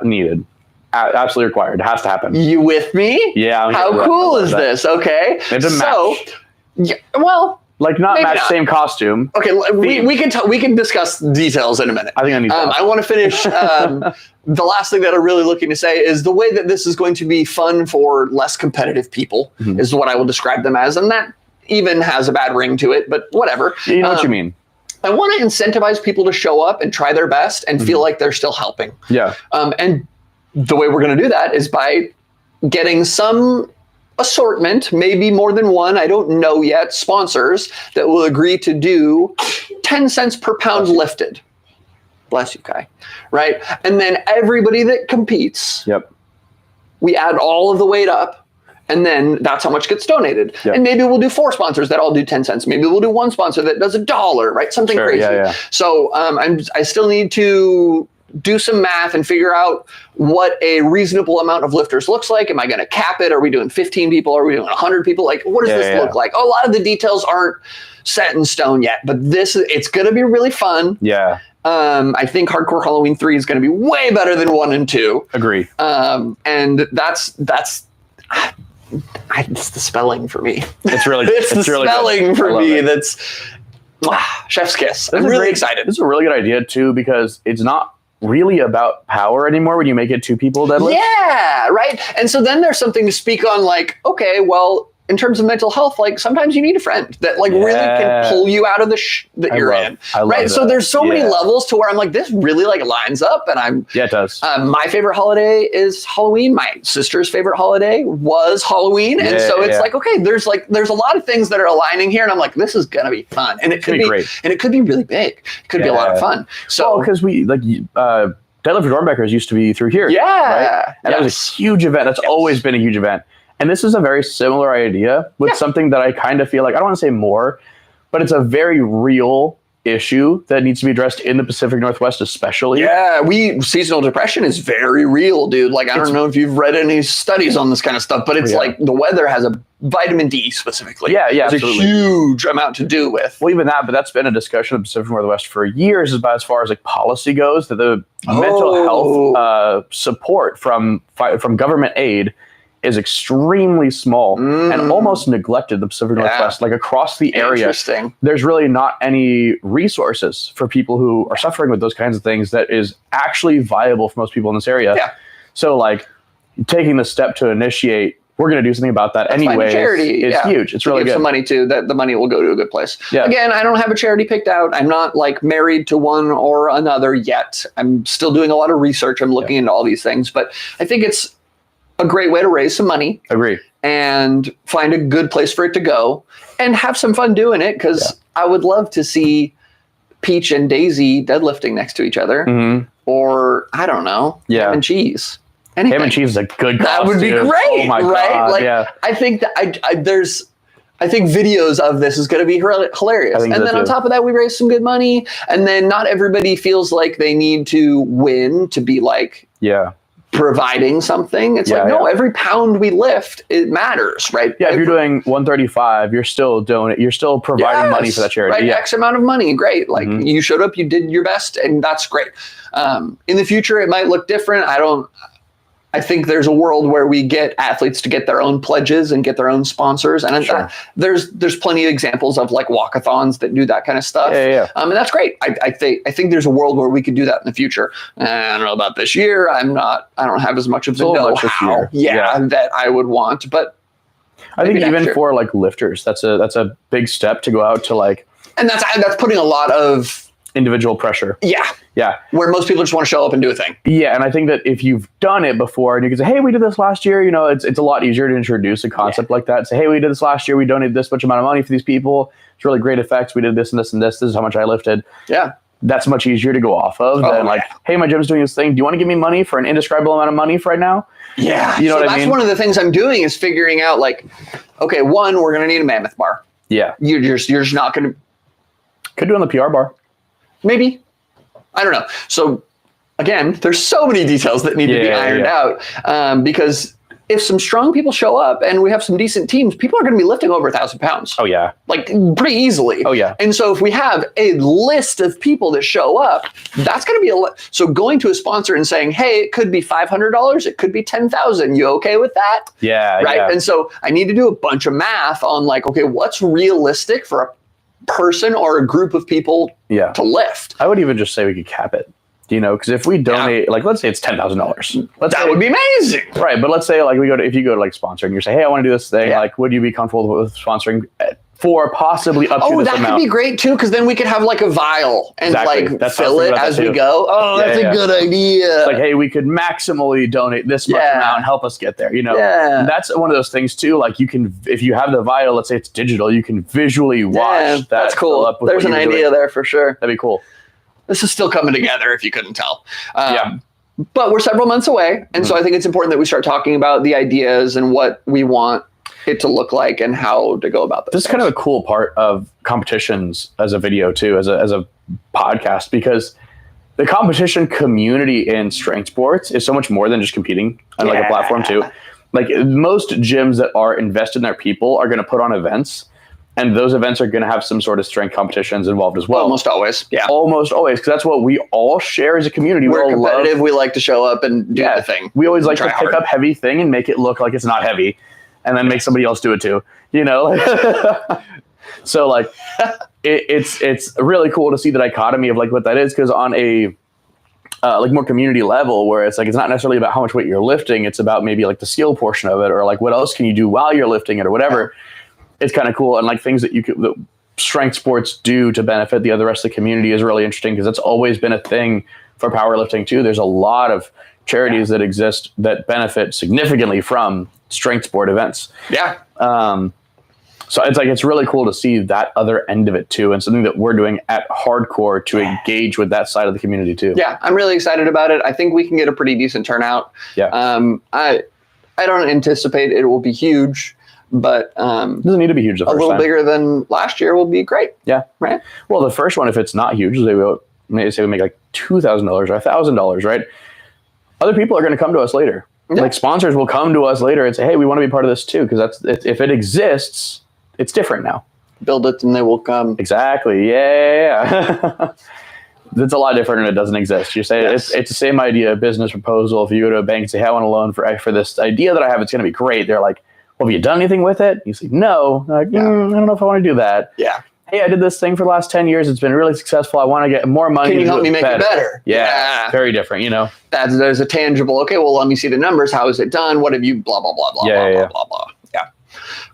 Needed. Absolutely required. It has to happen. You with me? Yeah. How cool is this? Okay. It's a match. Yeah, well, like not match same costume. Okay, we can discuss details in a minute. I think I need that. I want to finish. The last thing that I'm really looking to say is the way that this is going to be fun for less competitive people is what I will describe them as, and that even has a bad ring to it, but whatever. You know what you mean. I want to incentivize people to show up and try their best and feel like they're still helping. Yeah. And the way we're going to do that is by getting some assortment, maybe more than one, I don't know yet, sponsors that will agree to do 10 cents per pound lifted. Bless you, Kai. Right? And then everybody that competes, we add all of the weight up. And then that's how much gets donated. Yep. And maybe we'll do 4 sponsors that all do 10 cents. Maybe we'll do 1 sponsor that does $1, right? Something crazy. Yeah. So I still need to do some math and figure out what a reasonable amount of lifters looks like. Am I going to cap it? Are we doing 15 people? Are we doing 100 people? Like, what does this look like? A lot of the details aren't set in stone yet, but it's going to be really fun. Yeah. I think Hardcore Halloween 3 is going to be way better than 1 and 2. Agree. And that's it's the spelling for me. It's really it's the really spelling good. for me. That's chef's kiss. I'm really excited. This is a really good idea too, because it's not really about power anymore when you make it 2 people deadlift. Yeah, right. And so then there's something to speak on, like, okay, well, in terms of mental health, like sometimes you need a friend that like really can pull you out of the that you're in. Right. So there's so many levels to where I'm like, this really like lines up, and it does. My favorite holiday is Halloween. My sister's favorite holiday was Halloween. And so it's like, okay, there's a lot of things that are aligning here. And I'm like, this is going to be fun. And it could be great. And it could be really big. It could be a lot of fun. So because we like, Deadlift Dornbeckers used to be through here. Yeah. Right? And that was a huge event. That's always been a huge event. And this is a very similar idea with something that I kind of feel like, I don't want to say more, but it's a very real issue that needs to be addressed in the Pacific Northwest, especially. Yeah, seasonal depression is very real, dude. Like, I don't know if you've read any studies on this kind of stuff, but it's like the weather has a vitamin D specifically. Yeah, There's absolutely. a huge amount to do with. Well, even that, but that's been a discussion in the Pacific Northwest for years about as far as like policy goes, that the mental health support from government aid is extremely small and almost neglected in the Pacific Northwest. Like across the area, there's really not any resources for people who are suffering with those kinds of things that is actually viable for most people in this area. Yeah. So like taking the step to initiate, we're going to do something about that anyway. Charity. It's huge. It's really give good. Some money to that. The money will go to a good place. Yeah. Again, I don't have a charity picked out. I'm not like married to one or another yet. I'm still doing a lot of research. I'm looking into all these things, but I think it's a great way to raise some money. Agree. And find a good place for it to go and have some fun doing it. Cause I would love to see Peach and Daisy deadlifting next to each other or I don't know, ham and cheese. Anything. Ham and cheese is a good cause. That would be great. Oh my God, like, I think that I think videos of this is going to be hilarious. And then on top of that, we raise some good money. And then not everybody feels like they need to win to be like, providing something. It's every pound we lift, it matters, right? Yeah, if you're doing 135, you're still providing money for that charity. Right, X amount of money, great. Like you showed up, you did your best, and that's great. In the future, it might look different. I think there's a world where we get athletes to get their own pledges and get their own sponsors. And there's plenty of examples of like walkathons that do that kind of stuff. And that's great. I think there's a world where we could do that in the future. And I don't know about this year. I don't have as much of the know-how that I would want, but I think even for like lifters, that's a big step to go out to like, and that's putting a lot of individual pressure. Yeah. Where most people just want to show up and do a thing. Yeah. And I think that if you've done it before and you can say, hey, we did this last year, it's a lot easier to introduce a concept like that. Say, hey, we did this last year. We donated this much amount of money for these people. It's really great effects. We did this and this and this. This is how much I lifted. Yeah. That's much easier to go off of than like, hey, my gym's doing this thing. Do you want to give me money for an indescribable amount of money for right now? Yeah. You know what I mean? That's one of the things I'm doing is figuring out like, okay, one, we're going to need a mammoth bar. Yeah. You're just not going to. Could do on the PR bar. Maybe. I don't know. So again, there's so many details that need to be ironed out because if some strong people show up and we have some decent teams, people are going to be lifting over 1,000 pounds. Oh yeah. Like pretty easily. Oh yeah. And so if we have a list of people that show up, that's going to be so going to a sponsor and saying, hey, it could be $500. It could be 10,000. You okay with that? Yeah. Right. Yeah. And so I need to do a bunch of math on like, okay, what's realistic for a person or a group of people to lift. I would even just say we could cap it, because if we donate, like, let's say it's $10,000. That would be amazing. Right. But let's say like if you go to like sponsor and you say, hey, I want to do this thing, like, would you be comfortable with sponsoring for possibly up to this amount? Oh, that could be great too, because then we could have like a vial and fill it as we go. Oh, that's a good idea. It's like, hey, we could maximally donate this much amount and help us get there. That's one of those things too. Like you can, if you have the vial, let's say it's digital, you can visually watch that. That's cool. There's an idea there for sure. That'd be cool. This is still coming together if you couldn't tell. But we're several months away. And so I think it's important that we start talking about the ideas and what we want it to look like and how to go about this. This is kind of a cool part of competitions as a video too, as a podcast, because the competition community in strength sports is so much more than just competing on like a platform too. Like most gyms that are invested in their people are going to put on events, and those events are going to have some sort of strength competitions involved as well. Almost always. Yeah. Almost always. Because that's what we all share as a community. We're competitive. We like to show up and do the thing. We always like to pick up heavy thing and make it look like it's not heavy, and then make somebody else do it too. So like it's really cool to see the dichotomy of like what that is, because on a like more community level, where it's like it's not necessarily about how much weight you're lifting, it's about maybe like the skill portion of it, or like what else can you do while you're lifting it or whatever. It's kind of cool, and like things that that strength sports do to benefit the other rest of the community is really interesting, because that's always been a thing for powerlifting too. There's a lot of charities that exist that benefit significantly from strength sport events. So it's really cool to see that other end of it too, and something that we're doing at Hardcore to engage with that side of the community too. Yeah, I'm really excited about it. I think we can get a pretty decent turnout. Yeah. I don't anticipate it will be huge, but it doesn't need to be huge. The first a little time. Bigger than last year will be great. Yeah. Right. Well, the first one, if it's not huge, they say we make like $2,000 or $1,000, right? Other people are going to come to us later. Yeah. Like sponsors will come to us later and say, "Hey, we want to be part of this too," because if it exists, it's different now. Build it and they will come. Exactly. Yeah. It's a lot different when it doesn't exist. You say it's the same idea, business proposal. If you go to a bank and say, "Hey, I want a loan for this idea that I have, it's going to be great." They're like, "Well, have you done anything with it?" You say, "No." They're like, I don't know if I want to do that. Yeah. Hey, I did this thing for the last 10 years. It's been really successful. I want to get more money. Can you help me make it better? Yeah. Very different, There's a tangible, okay, well, let me see the numbers. How is it done? What have you, blah, blah, blah, blah, blah, blah, blah. Yeah,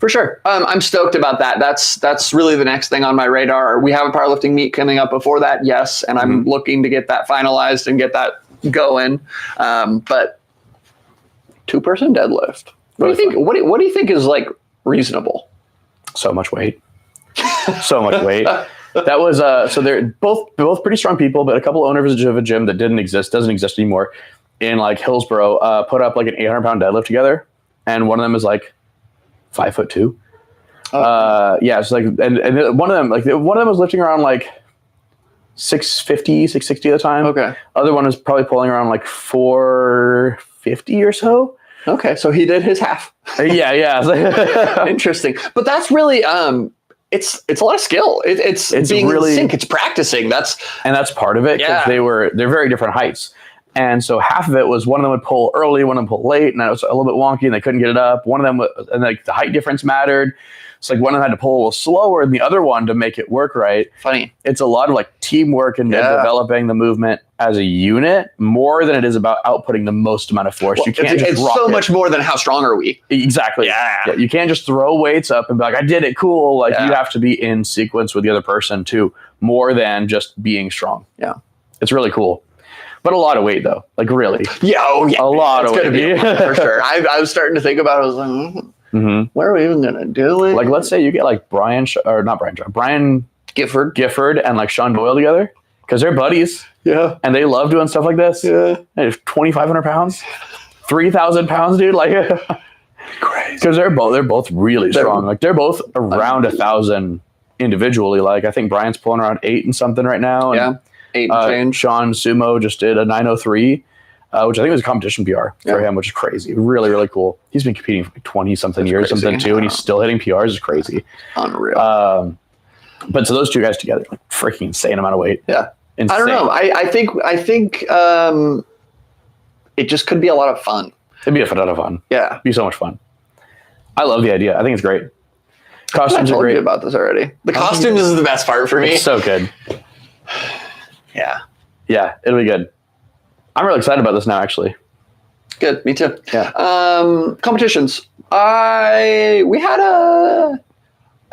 for sure. I'm stoked about that. That's really the next thing on my radar. We have a powerlifting meet coming up before that, yes, and I'm looking to get that finalized and get that going. But 2-person deadlift. What do you think? What do you think is like reasonable? So much weight. So much weight. That was so they're both pretty strong people, but a couple owners of a gym that doesn't exist anymore in like Hillsboro put up like an 800-pound deadlift together, and one of them is like 5'2". Yeah, so like and one of them was lifting around like 650, 660 at the time. Okay. Other one was probably pulling around like 450 or so. Okay, so he did his half. Yeah. Interesting, but that's really it's a lot of skill. It's being really in sync. It's practicing. That's part of it because they're very different heights. And so half of it was one of them would pull early, one of them pull late, and that was a little bit wonky, and they couldn't get it up. One of them, and like the height difference mattered. So like one of them had to pull a little slower than the other one to make it work right. Funny. It's a lot of like teamwork and developing the movement as a unit more than it is about outputting the most amount of force. Well, you can't it's so much more than how strong are we. Exactly. Yeah. You can't just throw weights up and be like, I did it, cool. Like you have to be in sequence with the other person too, more than just being strong. Yeah. It's really cool. But a lot of weight, though. Like, really. Yeah, a lot of weight. Be for sure. I was starting to think about it. I was like, where are we even going to do it? Like, let's say you get, like, Brian Gifford and, like, Sean Boyle together. Because they're buddies. Yeah. And they love doing stuff like this. Yeah. And 2,500 pounds. 3,000 pounds, dude. Like, crazy. Because they're both really strong. Like, they're both around 1,000 individually. Like, I think Brian's pulling around 8 and something right now. And, 8 and change. Sean Sumo just did a 903, which I think was a competition PR for him, which is crazy. Really, really cool. He's been competing for 20-something years, something too, and he's still hitting PRs. Is crazy. Unreal. But so those two guys together, like freaking insane amount of weight. Yeah. Insane. I don't know. I think it just could be a lot of fun. It'd be a ton of fun. Yeah. It'd be so much fun. I love the idea. I think it's great. Costumes I told are great. You about this already. The costumes is the best part for me. It's so good. Yeah, it'll be good. I'm really excited about this now, actually. Good, me too. Yeah. Competitions. I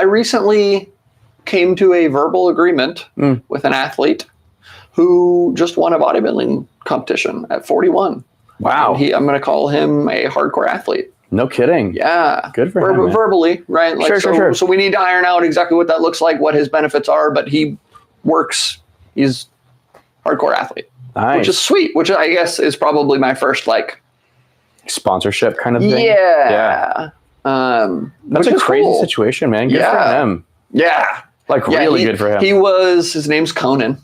recently came to a verbal agreement with an athlete who just won a bodybuilding competition at 41. Wow. And I'm going to call him a hardcore athlete. No kidding. Yeah. Good for him. Verbally, right? Like, sure. So we need to iron out exactly what that looks like, what his benefits are, but he's hardcore athlete. Nice. Which is sweet, which I guess is probably my first like sponsorship kind of thing. Yeah. That's a crazy situation, man. Good for him. Yeah. Like really good for him. His name's Conan.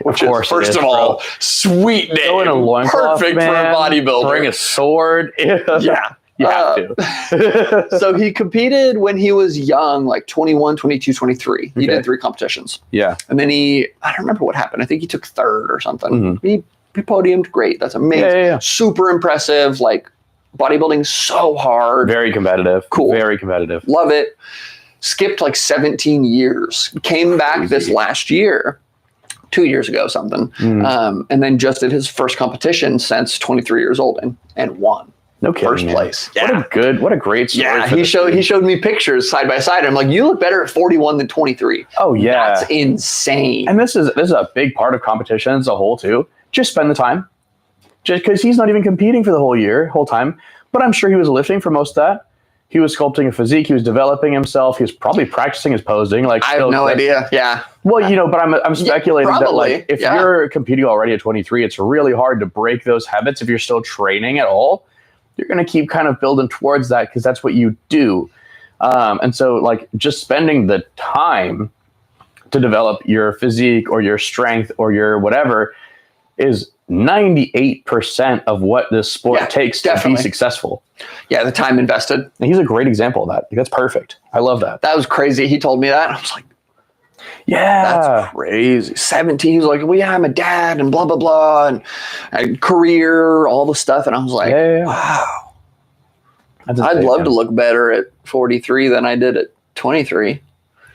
Which is, first of all, sweet name. Go in a loincloth, perfect man. For a bodybuilder. Bring a sword. Yeah. You have to. So he competed when he was young, like 21, 22, 23. He did 3 competitions. Yeah. And then I don't remember what happened. I think he took 3rd or something. He podiumed. Great. That's amazing. Yeah. Super impressive. Like bodybuilding so hard. Very competitive. Cool. Very competitive. Love it. Skipped like 17 years. Came back this last year. 2 years ago, something. And then just did his first competition since 23 years old and won. No kidding. First place. Yeah. What a great story. Yeah, he showed me pictures side by side. I'm like, you look better at 41 than 23. Oh yeah. That's insane. And this is a big part of competition as a whole too. Just spend the time. Just because he's not even competing for the whole time. But I'm sure he was lifting for most of that. He was sculpting a physique. He was developing himself. He was probably practicing his posing. Like, I have no idea. Yeah. Well, but I'm speculating that like if you're competing already at 23, it's really hard to break those habits if you're still training at all. You're going to keep kind of building towards that because that's what you do. And so like just spending the time to develop your physique or your strength or your whatever is 98% of what this sport takes to be successful. Yeah, the time invested. And he's a great example of that. That's perfect. I love that. That was crazy. He told me that. I was like, that's crazy. 17. He was like, well, yeah, I'm a dad and blah, blah, blah. And career, all the stuff. And I was like, wow. I'd love to look better at 43 than I did at 23. I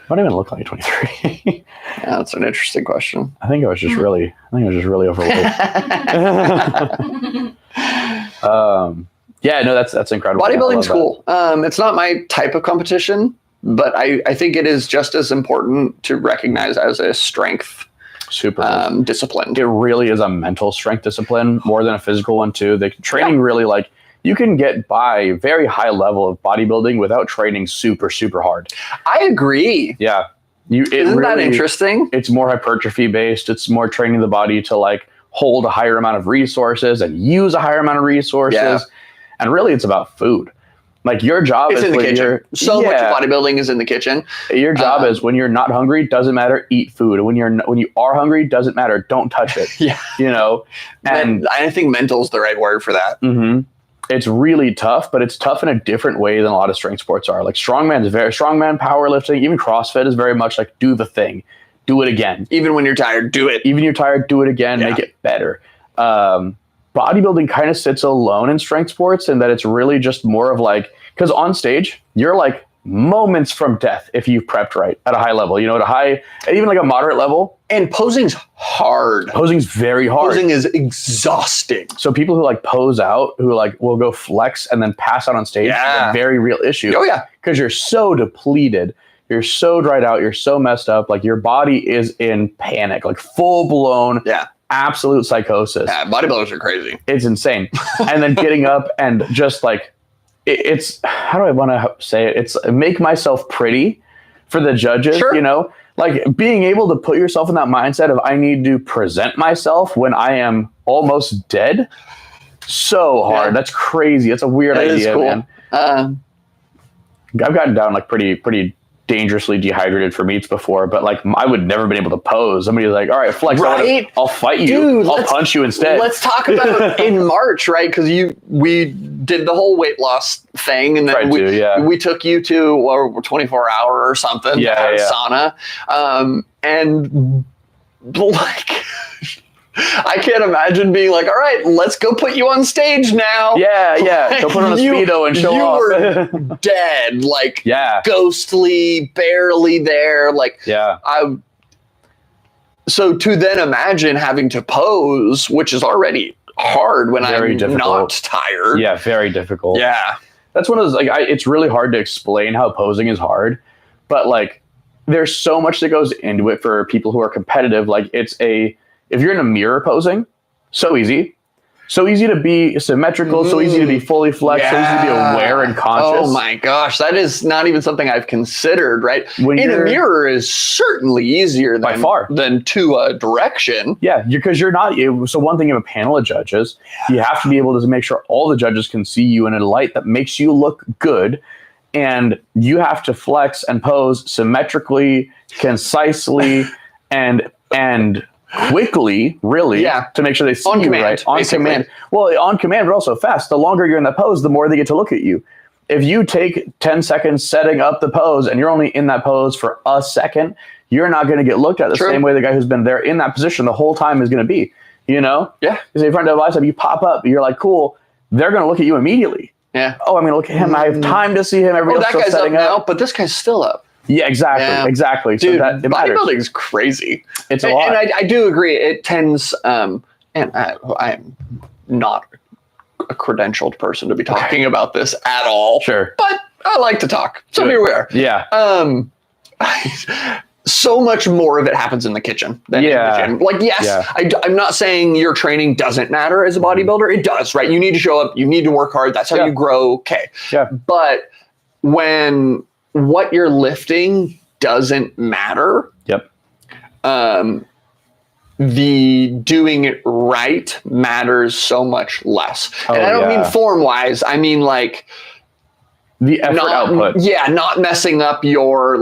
don't even look like 23. Yeah, that's an interesting question. I think I was just really overweight. That's incredible. Bodybuilding's cool. It's not my type of competition, but I think it is just as important to recognize as a strength discipline. It really is a mental strength discipline more than a physical one too. The training really like you can get by very high level of bodybuilding without training super, super hard. I agree. Yeah. Isn't that interesting? It's more hypertrophy based. It's more training the body to like hold a higher amount of resources and use a higher amount of resources. Yeah. And really it's about food. Like your job is in the kitchen. So much of bodybuilding is in the kitchen. Your job is when you're not hungry, doesn't matter, eat food. When you are hungry, doesn't matter, don't touch it. Yeah. And I think mental is the right word for that. Mm-hmm. It's really tough, but it's tough in a different way than a lot of strength sports are. Like strongman, powerlifting, even CrossFit is very much like do the thing, do it again. Even when you're tired, do it. Even you're tired, do it again, make it better. Bodybuilding kind of sits alone in strength sports in that it's really just more of like, because on stage, you're like moments from death if you've prepped right at a high level, at a high, even like a moderate level. And posing's hard. Posing's very hard. Posing is exhausting. So people who like pose out, who like will go flex and then pass out on stage, is a very real issue. Oh yeah. Because you're so depleted. You're so dried out. You're so messed up. Like your body is in panic, like full blown, absolute psychosis. Yeah, bodybuilders are crazy. It's insane. And then getting up and just like, it's, how do I want to say it? It's make myself pretty for the judges, like being able to put yourself in that mindset of I need to present myself when I am almost dead. So hard. That's crazy. It's a weird idea, cool. Man. I've gotten down like pretty dangerously dehydrated for meets before, but like I would never been able to pose. Somebody's like, all right, flex, right? I'll fight you. Dude, I'll punch you instead. Let's talk about in March, right? Because we did the whole weight loss thing, and then we took you to a 24-hour or something sauna, and like I can't imagine being like, all right, let's go put you on stage now. Yeah. Go put on a Speedo and show off. You were dead, like ghostly, barely there. Like, so to then imagine having to pose, which is already hard when I'm not tired. Yeah, very difficult. Yeah. That's one of those, like, it's really hard to explain how posing is hard, but like, there's so much that goes into it for people who are competitive. Like if you're in a mirror posing, so easy to be symmetrical, so easy to be fully flexed, so easy to be aware and conscious. Oh my gosh, that is not even something I've considered, right? In a mirror is certainly easier by far than to a direction. Yeah, because you're not, so one thing of a panel of judges, you have to be able to make sure all the judges can see you in a light that makes you look good. And you have to flex and pose symmetrically, concisely, and quickly, really, to make sure they see you right. On command. Well, on command, but also fast. The longer you're in that pose, the more they get to look at you. If you take 10 seconds setting up the pose and you're only in that pose for a second, you're not going to get looked at the same way the guy who's been there in that position the whole time is going to be, Yeah. Because if front of bicep, you pop up, you're like, cool. They're going to look at you immediately. Yeah. Oh, I'm going to look at him. I have time to see him. That guy's up now, but this guy's still up. Yeah, exactly. Dude, so bodybuilding is crazy. It's a lot. And I do agree. It tends, and I am not a credentialed person to be talking about this at all. Sure. But I like to talk. So here we are. Yeah. So much more of it happens in the kitchen than in the gym. Like, yes, I'm not saying your training doesn't matter as a bodybuilder. It does, right? You need to show up. You need to work hard. That's how you grow. Okay. Yeah. But when what you're lifting doesn't matter. Yep. The doing it right matters so much less. And I don't mean form wise. I mean like the effort output. Yeah, not messing up your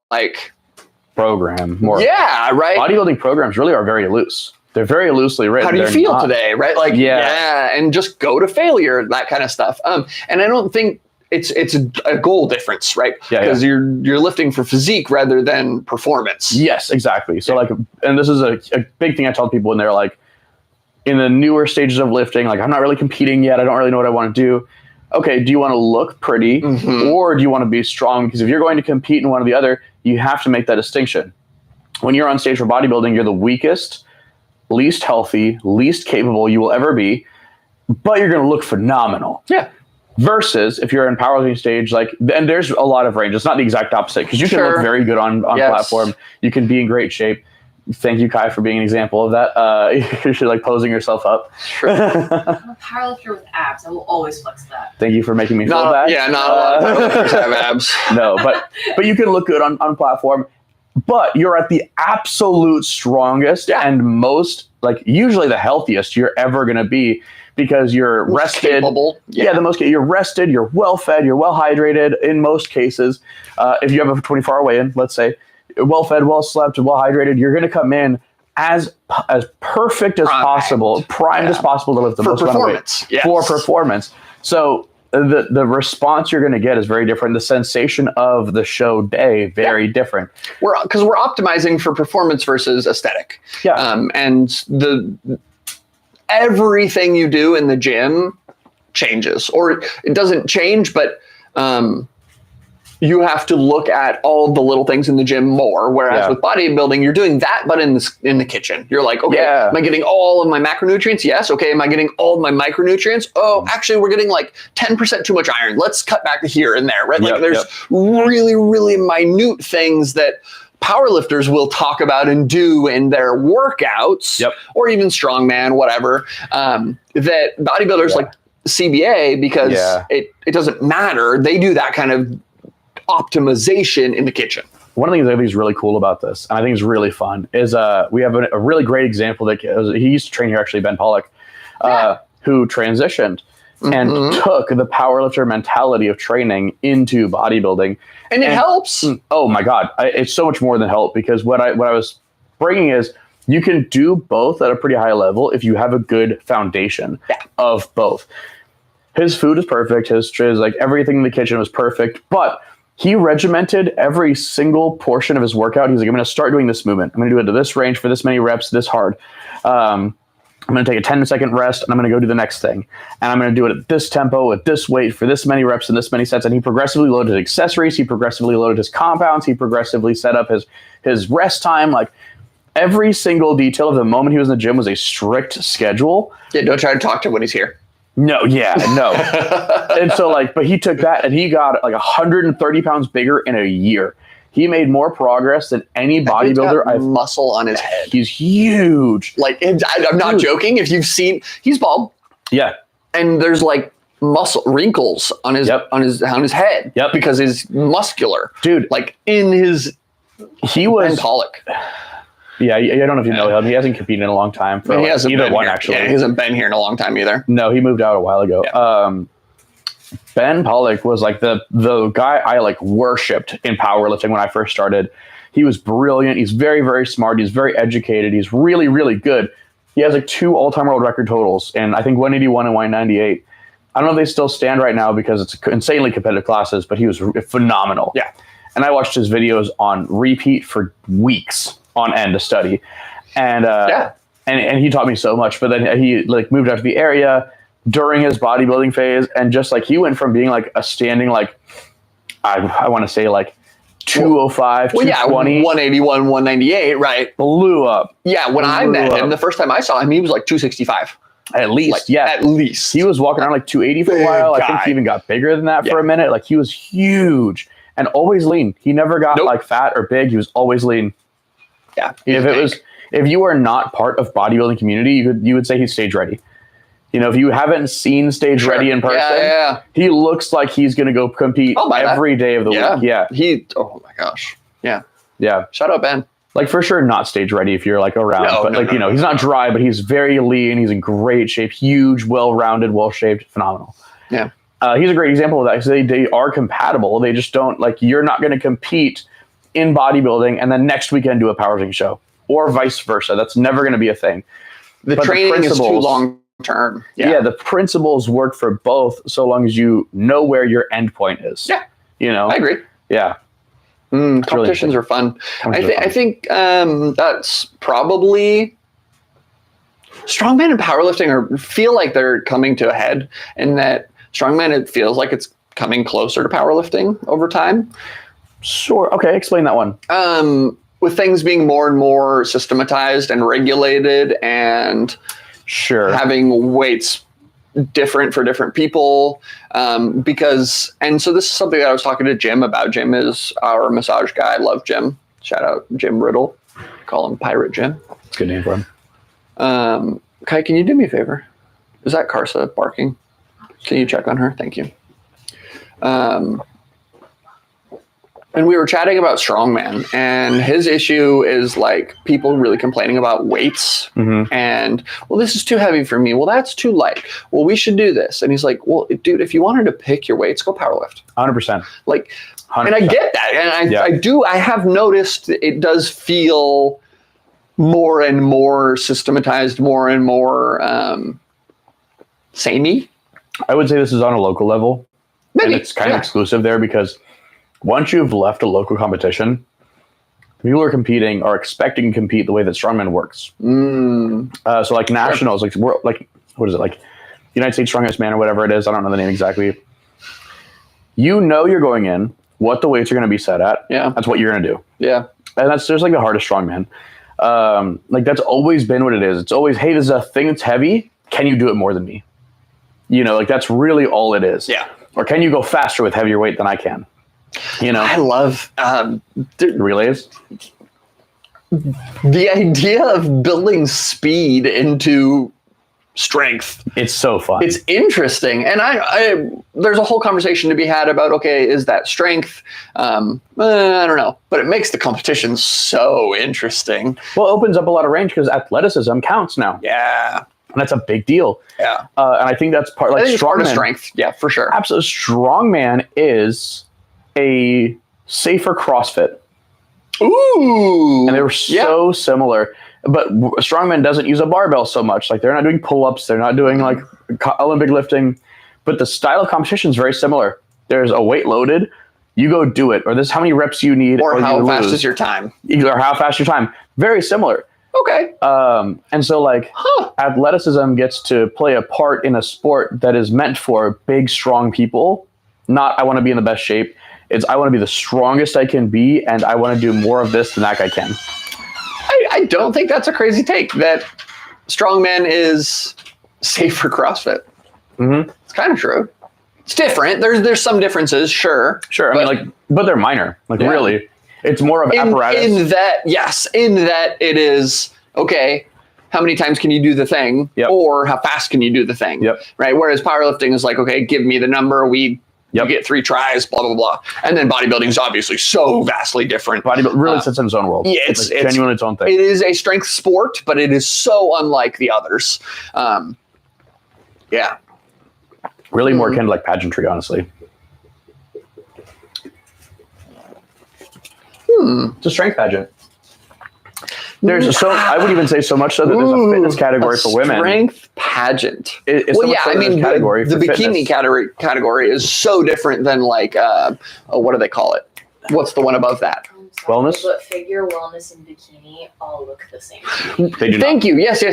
like program. More. Yeah, right. Bodybuilding programs really are very loose. They're very loosely written. How do you feel today? Right? Like and just go to failure, that kind of stuff. And I don't think it's a goal difference, right? Because you're lifting for physique rather than performance. Yes, exactly. So like, and this is a big thing I tell people when they're like in the newer stages of lifting, like I'm not really competing yet. I don't really know what I want to do. Okay, do you want to look pretty or do you want to be strong? Because if you're going to compete in one or the other, you have to make that distinction. When you're on stage for bodybuilding, you're the weakest, least healthy, least capable you will ever be, but you're going to look phenomenal. Yeah. Versus if you're in powerlifting stage, like, and there's a lot of range. It's not the exact opposite because you can look very good on platform. You can be in great shape. Thank you, Kai, for being an example of that. You're like posing yourself up. I'm a powerlifter with abs. I will always flex that. Thank you for making me feel bad. Yeah, not a lot of powerlifters have abs. No, but you can look good on platform. But you're at the absolute strongest and most, like, usually the healthiest you're ever going to be. Because you're rested. Capable. You're rested, you're well fed, you're well hydrated in most cases. If you have a 24-hour weigh-in, let's say, well fed, well slept, well hydrated, you're going to come in as perfect as possible, primed as possible to lift the most amount of weight for performance. So the response you're going to get is very different. The sensation of the show day, very different. Because we're optimizing for performance versus aesthetic. Yeah. And everything you do in the gym changes, or it doesn't change, but you have to look at all the little things in the gym more. Whereas with bodybuilding, you're doing that, but in the kitchen, you're like, okay, am I getting all of my macronutrients? Yes. Okay. Am I getting all of my micronutrients? Oh, actually, we're getting like 10% too much iron. Let's cut back to here and there, right? Like there's really, really minute things that powerlifters will talk about and do in their workouts, or even strongman, whatever, that bodybuilders like CBA, because it doesn't matter. They do that kind of optimization in the kitchen. One of the things I think is really cool about this, and I think is really fun, is we have a really great example that he used to train here, actually, Ben Pollock, who transitioned and took the powerlifter mentality of training into bodybuilding. And it helps. Oh my God. It's so much more than help, because what I was bringing is you can do both at a pretty high level if you have a good foundation of both. His food is perfect. His like everything in the kitchen was perfect, but he regimented every single portion of his workout. He's like, I'm going to start doing this movement. I'm going to do it to this range for this many reps, this hard. I'm going to take a 10-second rest, and I'm going to go do the next thing. And I'm going to do it at this tempo, at this weight, for this many reps and this many sets. And he progressively loaded accessories. He progressively loaded his compounds. He progressively set up his rest time. Like every single detail of the moment he was in the gym was a strict schedule. Yeah, don't try to talk to him when he's here. No. And so but he took that and he got like 130 pounds bigger in a year. He made more progress than any bodybuilder. I've muscle on his head. He's huge. Like I'm not joking. If you've seen, he's bald. Yeah. And there's like muscle wrinkles on his head. Yep. Because he's muscular. Dude. Like he was Ben Pollock. Yeah, I don't know if you know him. He hasn't competed in a long time. He hasn't either one, here. actually. Yeah, he hasn't been here in a long time either. No, he moved out a while ago. Yeah. Ben Pollock was like the guy I like worshipped in powerlifting when I first started. He was brilliant. He's very, very smart. He's very educated. He's really, really good. He has like 2 all-time world record totals, and I think 181 and 198. I don't know if they still stand right now because it's insanely competitive classes, but he was phenomenal. Yeah. And I watched his videos on repeat for weeks on end to study. And and he taught me so much. But then he like moved out to the area during his bodybuilding phase, and just like he went from being like a standing like I want to say like 205, 220, 181, 198, right? Blew up. Yeah, when I met him, the first time I saw him, he was like 265. At least, At least. He was walking around like 280 for a while. I think he even got bigger than that for a minute. Like he was huge and always lean. He never got like fat or big. He was always lean. Yeah. If you are not part of bodybuilding community, you would say he's stage ready. You know, if you haven't seen Stage Ready in person, he looks like he's going to go compete every day of the week. Yeah. Oh my gosh. Yeah. Yeah. Shout out, Ben. Like, for sure, not Stage Ready if you're like around, he's not dry, but he's very lean. He's in great shape, huge, well-rounded, well-shaped, phenomenal. Yeah. He's a great example of that because they are compatible. They just don't, like, you're not going to compete in bodybuilding and then next weekend do a powerlifting show or vice versa. That's never going to be a thing. The training is too long term. Yeah, the principles work for both so long as you know where your end point is. Yeah. You know? I agree. Yeah. Competitions are fun. I think that's probably strongman and powerlifting feel like they're coming to a head, and that strongman, it feels like it's coming closer to powerlifting over time. Sure. Okay, explain that one. With things being more and more systematized and regulated, and having weights different for different people, so this is something that I was talking to Jim about. Jim is our massage guy. I love Jim. Shout out Jim Riddle. Call him Pirate Jim. That's a good name for him. Kai, can you do me a favor? Is that Karsa barking? Can you check on her? Thank you. And we were chatting about strongman, and his issue is like people really complaining about weights and, well, this is too heavy for me. Well, that's too light. Well, we should do this. And he's like, well, dude, if you wanted to pick your weights, go powerlift. 100%. Like, 100%. And I get that. And I have noticed it does feel more and more systematized, more and more samey. I would say this is on a local level. Maybe. And it's kind of exclusive there because once you've left a local competition, people are competing or expecting to compete the way that strongman works. So like nationals, like what is it, like United States Strongest Man or whatever it is. I don't know the name exactly. You know you're going in, what the weights are going to be set at. Yeah. That's what you're going to do. Yeah. And that's just like the hardest strongman. Like that's always been what it is. It's always, hey, this is a thing that's heavy. Can you do it more than me? You know, like that's really all it is. Yeah. Or can you go faster with heavier weight than I can? You know, I love relays. The idea of building speed into strength. It's so fun. It's interesting. And I there's a whole conversation to be had about, okay, is that strength? I don't know. But it makes the competition so interesting. Well, it opens up a lot of range because athleticism counts now. Yeah. And that's a big deal. Yeah. And I think that's part, like strongman. Strength. Yeah, for sure. Absolutely. Strongman is a safer CrossFit. Ooh. And they were so similar. But strongman doesn't use a barbell so much. Like they're not doing pull-ups. They're not doing like Olympic lifting. But the style of competition is very similar. There's a weight loaded. You go do it. Or this is how many reps you need. Or how fast is your time. Or how fast your time. Very similar. Okay. And so like athleticism gets to play a part in a sport that is meant for big, strong people. Not I want to be in the best shape. It's I want to be the strongest I can be, and I want to do more of this than that guy can. I don't think that's a crazy take, that strongman is safe for CrossFit. It's kind of true. It's different. There's some differences, sure. Sure. I mean, but they're minor. Like really. It's more of apparatus. In that it is, okay, how many times can you do the thing? Yep. Or how fast can you do the thing? Yep. Right? Whereas powerlifting is like, okay, give me the number, you get 3 tries, blah, blah, blah. And then bodybuilding is obviously so vastly different. Bodybuilding really sits in its own world. Yeah, it's genuinely its own thing. It is a strength sport, but it is so unlike the others. Yeah. Really more akin to like pageantry, honestly. It's a strength pageant. I would even say so much so that there's a fitness category for women. Strength pageant. Category the bikini category is so different than like, what do they call it? What's the one above that? Wellness? But figure, wellness, and bikini all look the same. They do Thank you. Yes. And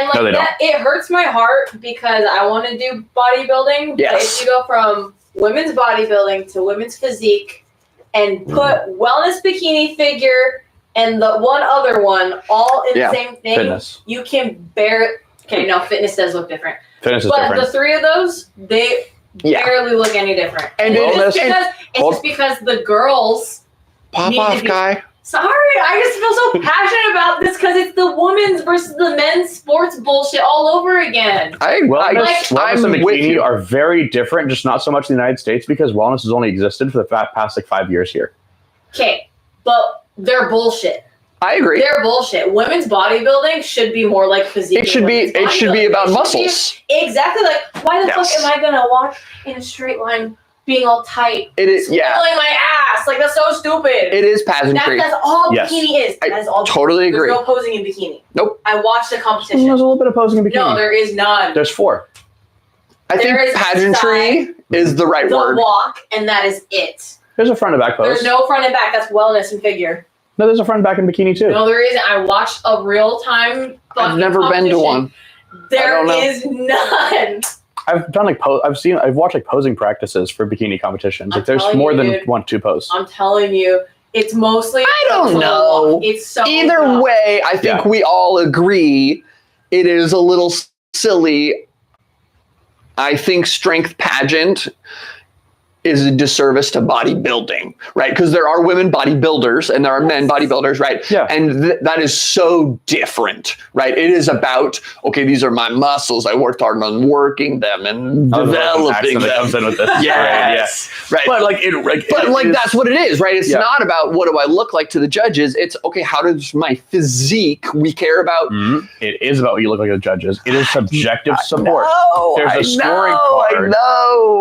like no, that, it hurts my heart because I want to do bodybuilding. Yes. But if you go from women's bodybuilding to women's physique and put wellness, bikini, figure, and the one other one all in the same thing, fitness. You can bear it. Okay, no, fitness does look different. Fitness is but different. The 3 of those, they barely look any different. And it's just because the girls pop off, guy. Sorry, I just feel so passionate about this because it's the women's versus the men's sports bullshit all over again. Wellness and bikini are very different, just not so much in the United States because wellness has only existed for the past like 5 years here. Okay, but they're bullshit. I agree. They're bullshit. Women's bodybuilding should be more like physique. It should be about muscles. Exactly. Like, why the fuck am I gonna walk in a straight line, being all tight? It is. Swirling my ass. Like, that's so stupid. It is pageantry. That's all bikini is. That is all. Totally agree. There's no posing in bikini. Nope. I watched the competition. There's a little bit of posing in bikini. No, there is none. There's 4. I think pageantry is the right word. The walk, and that is it. There's a front and back pose. There's no front and back. That's wellness and figure. No, there's a front and back in bikini too. No, there isn't. I watched a real-time I've never been to one. There is none. I've done like I've watched like posing practices for bikini competitions. Like there's more than 1-2 poses. I'm telling you, it's mostly. I don't know. It's so. Either way, I think we all agree it is a little silly. I think strength pageant is a disservice to bodybuilding, right? Because there are women bodybuilders and there are men bodybuilders, right? Yeah. And that is so different, right? It is about, okay, these are my muscles. I worked hard on working them and developing them. That comes in with this. Yes. Right. But that's what it is, right? It's not about what do I look like to the judges. It's, okay, how does my physique, we care about. Mm-hmm. It is about what you look like to the judges. It is subjective support. There's a scoring card.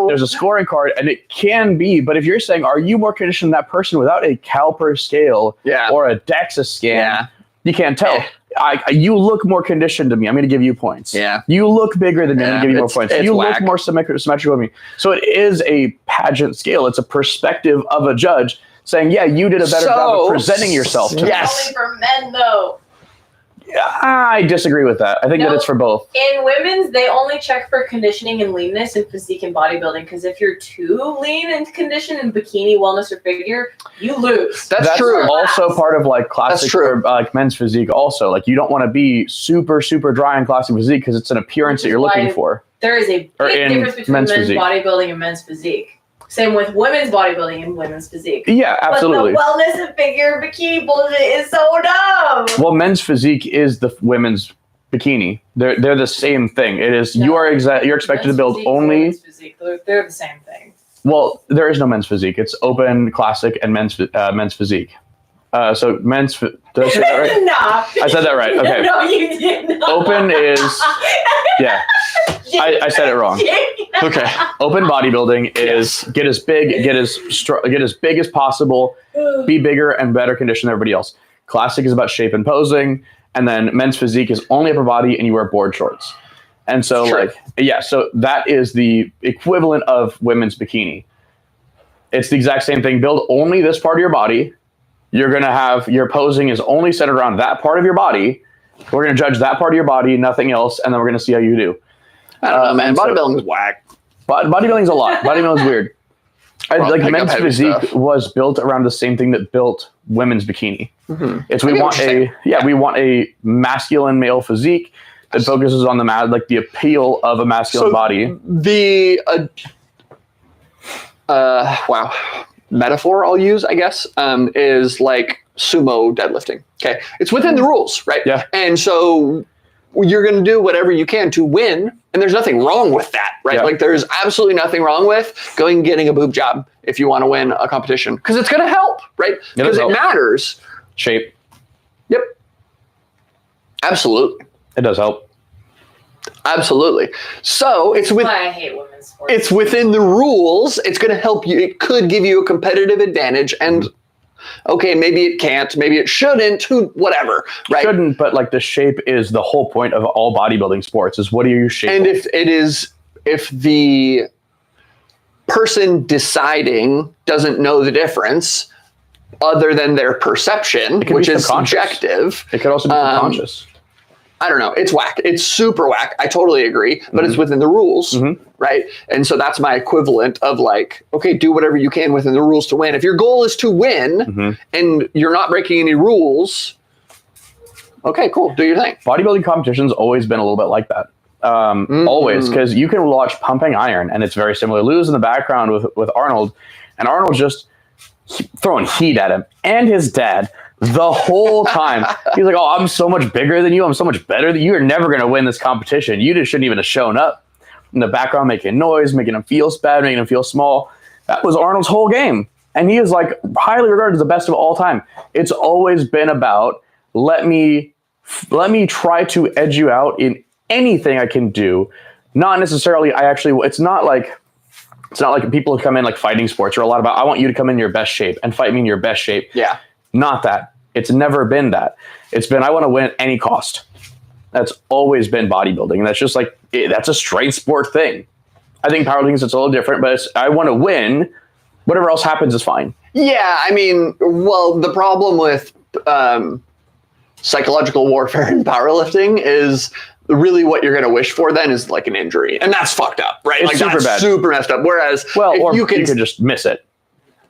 There's a scoring card, and it can be, but if you're saying, are you more conditioned than that person without a caliper scale or a DEXA scan, you can't tell. You look more conditioned to me. I'm going to give you points. Yeah. You look bigger than me. I'm going to give you more points. You look more symmetrical than me. So it is a pageant scale. It's a perspective of a judge saying, yeah, you did a better job of presenting yourself to me. Only for men, though. I disagree with that. I think that it's for both. In women's, they only check for conditioning and leanness and physique and bodybuilding. Because if you're too lean and conditioned in bikini, wellness, or figure, you lose. That's true. Also part of like classic or like men's physique. Also, like you don't want to be super dry in classic physique because it's an appearance that you're looking for. There is a big difference between men's bodybuilding and men's physique. Same with women's bodybuilding and women's physique. Yeah, absolutely. But the wellness and figure bikini bullshit is so dumb. Well, men's physique is the women's bikini. They're the same thing. It is you're expected to build only. Physique, they're the same thing. Well, there is no men's physique. It's open, classic, and men's physique. So men's. Did I say that right? Nah. I said that right. Okay. No, you did not. Open is. Yeah. I said it wrong. Okay. Open bodybuilding is get as big, get as big as possible, be bigger and better conditioned than everybody else. Classic is about shape and posing, and then men's physique is only upper body and you wear board shorts. And so so that is the equivalent of women's bikini. It's the exact same thing. Build only this part of your body. You're going to have your posing is only centered around that part of your body. We're going to judge that part of your body, nothing else, and then we're going to see how you do. I don't know, man. Bodybuilding's whack. Bodybuilding's a lot. Bodybuilding's weird. Men's physique was built around the same thing that built women's bikini. Mm-hmm. It's we want a masculine male physique that focuses on the appeal of a masculine body. The metaphor I'll use, I guess, is like sumo deadlifting. Okay, it's within the rules, right? Yeah, and so you're going to do whatever you can to win, and there's nothing wrong with that, right? Yeah. Like there's absolutely nothing wrong with going and getting a boob job if you want to win a competition because it's going to help, right? Because it matters. Shape. Yep. Absolutely. It does help. Absolutely. So it's I hate women's sports. It's within the rules. It's going to help you. It could give you a competitive advantage, and okay, maybe it can't, maybe it shouldn't, whatever, right? Shouldn't, but like the shape is the whole point of all bodybuilding sports is what are you shaping? And if the person deciding doesn't know the difference other than their perception, which is subjective. It could also be subconscious. I don't know. It's whack. It's super whack. I totally agree, but it's within the rules, right? And so that's my equivalent of like, okay, do whatever you can within the rules to win. If your goal is to win and you're not breaking any rules, okay, cool. Do your thing. Bodybuilding competition's always been a little bit like that. Always, because you can watch Pumping Iron, and it's very similar. Lou's in the background with Arnold, and Arnold's just throwing heat at him and his dad. the whole time. He's like, oh, I'm so much bigger than you. I'm so much better than you. You're never going to win this competition. You just shouldn't even have shown up. In the background, making noise, making him feel bad, making him feel small. That was Arnold's whole game. And he is like highly regarded as the best of all time. It's always been about, let me try to edge you out in anything I can do. Not necessarily, it's not like people who come in like fighting sports are a lot about, I want you to come in your best shape and fight me in your best shape. Yeah. Not that. It's never been that. It's been, I want to win at any cost. That's always been bodybuilding. And that's just like, that's a strength sport thing. I think powerlifting is a little different, but I want to win. Whatever else happens is fine. Yeah. I mean, well, the problem with psychological warfare in powerlifting is really what you're going to wish for then is like an injury. And that's fucked up, right? It's like super that's bad. Super messed up. Whereas you could just miss it.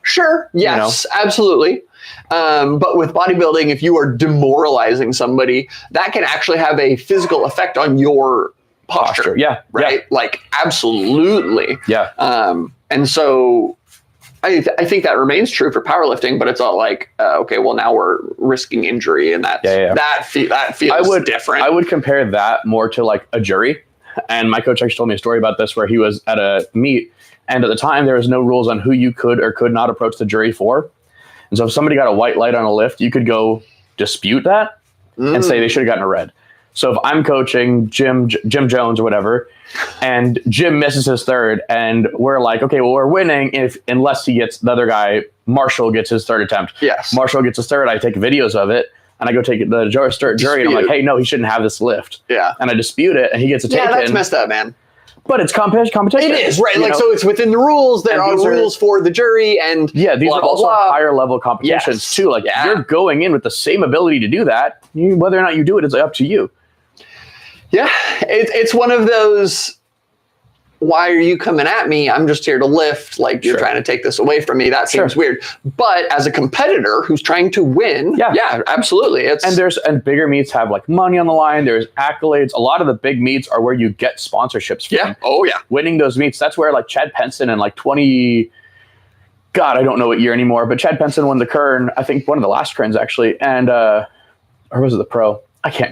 Sure. Yes, absolutely. But with bodybuilding, if you are demoralizing somebody, that can actually have a physical effect on your posture. Yeah. Right. Yeah. Like absolutely. Yeah. And so I think that remains true for powerlifting, but it's all like, okay, well now we're risking injury, and that feels different. I would compare that more to like a jury. And my coach actually told me a story about this where he was at a meet, and at the time there was no rules on who you could or could not approach the jury for. And so if somebody got a white light on a lift, you could go dispute that and say they should have gotten a red. So if I'm coaching Jim Jones or whatever, and Jim misses his third, and we're like, okay, well, we're winning unless he gets the other guy, Marshall gets his third attempt. Yes. Marshall gets his third. I take videos of it, and I go take the jury, and I'm like, hey, no, he shouldn't have this lift. Yeah. And I dispute it, and he gets a take. Yeah, that's messed up, man. But it's competition. It is, right? Like, so it's within the rules. There are rules for the jury, and these are also higher level competitions too. Like, you're going in with the same ability to do that. Whether or not you do it is up to you. Yeah, it's one of those, why are you coming at me? I'm just here to lift. Like, you're trying to take this away from me. That seems weird. But as a competitor who's trying to win, yeah, absolutely. And bigger meets have like money on the line. There's accolades. A lot of the big meets are where you get sponsorships from. Yeah. Oh, yeah. Winning those meets. That's where like Chad Penson and like God, I don't know what year anymore, but Chad Penson won the Kern, I think one of the last Kerns actually. And, or was it the Pro?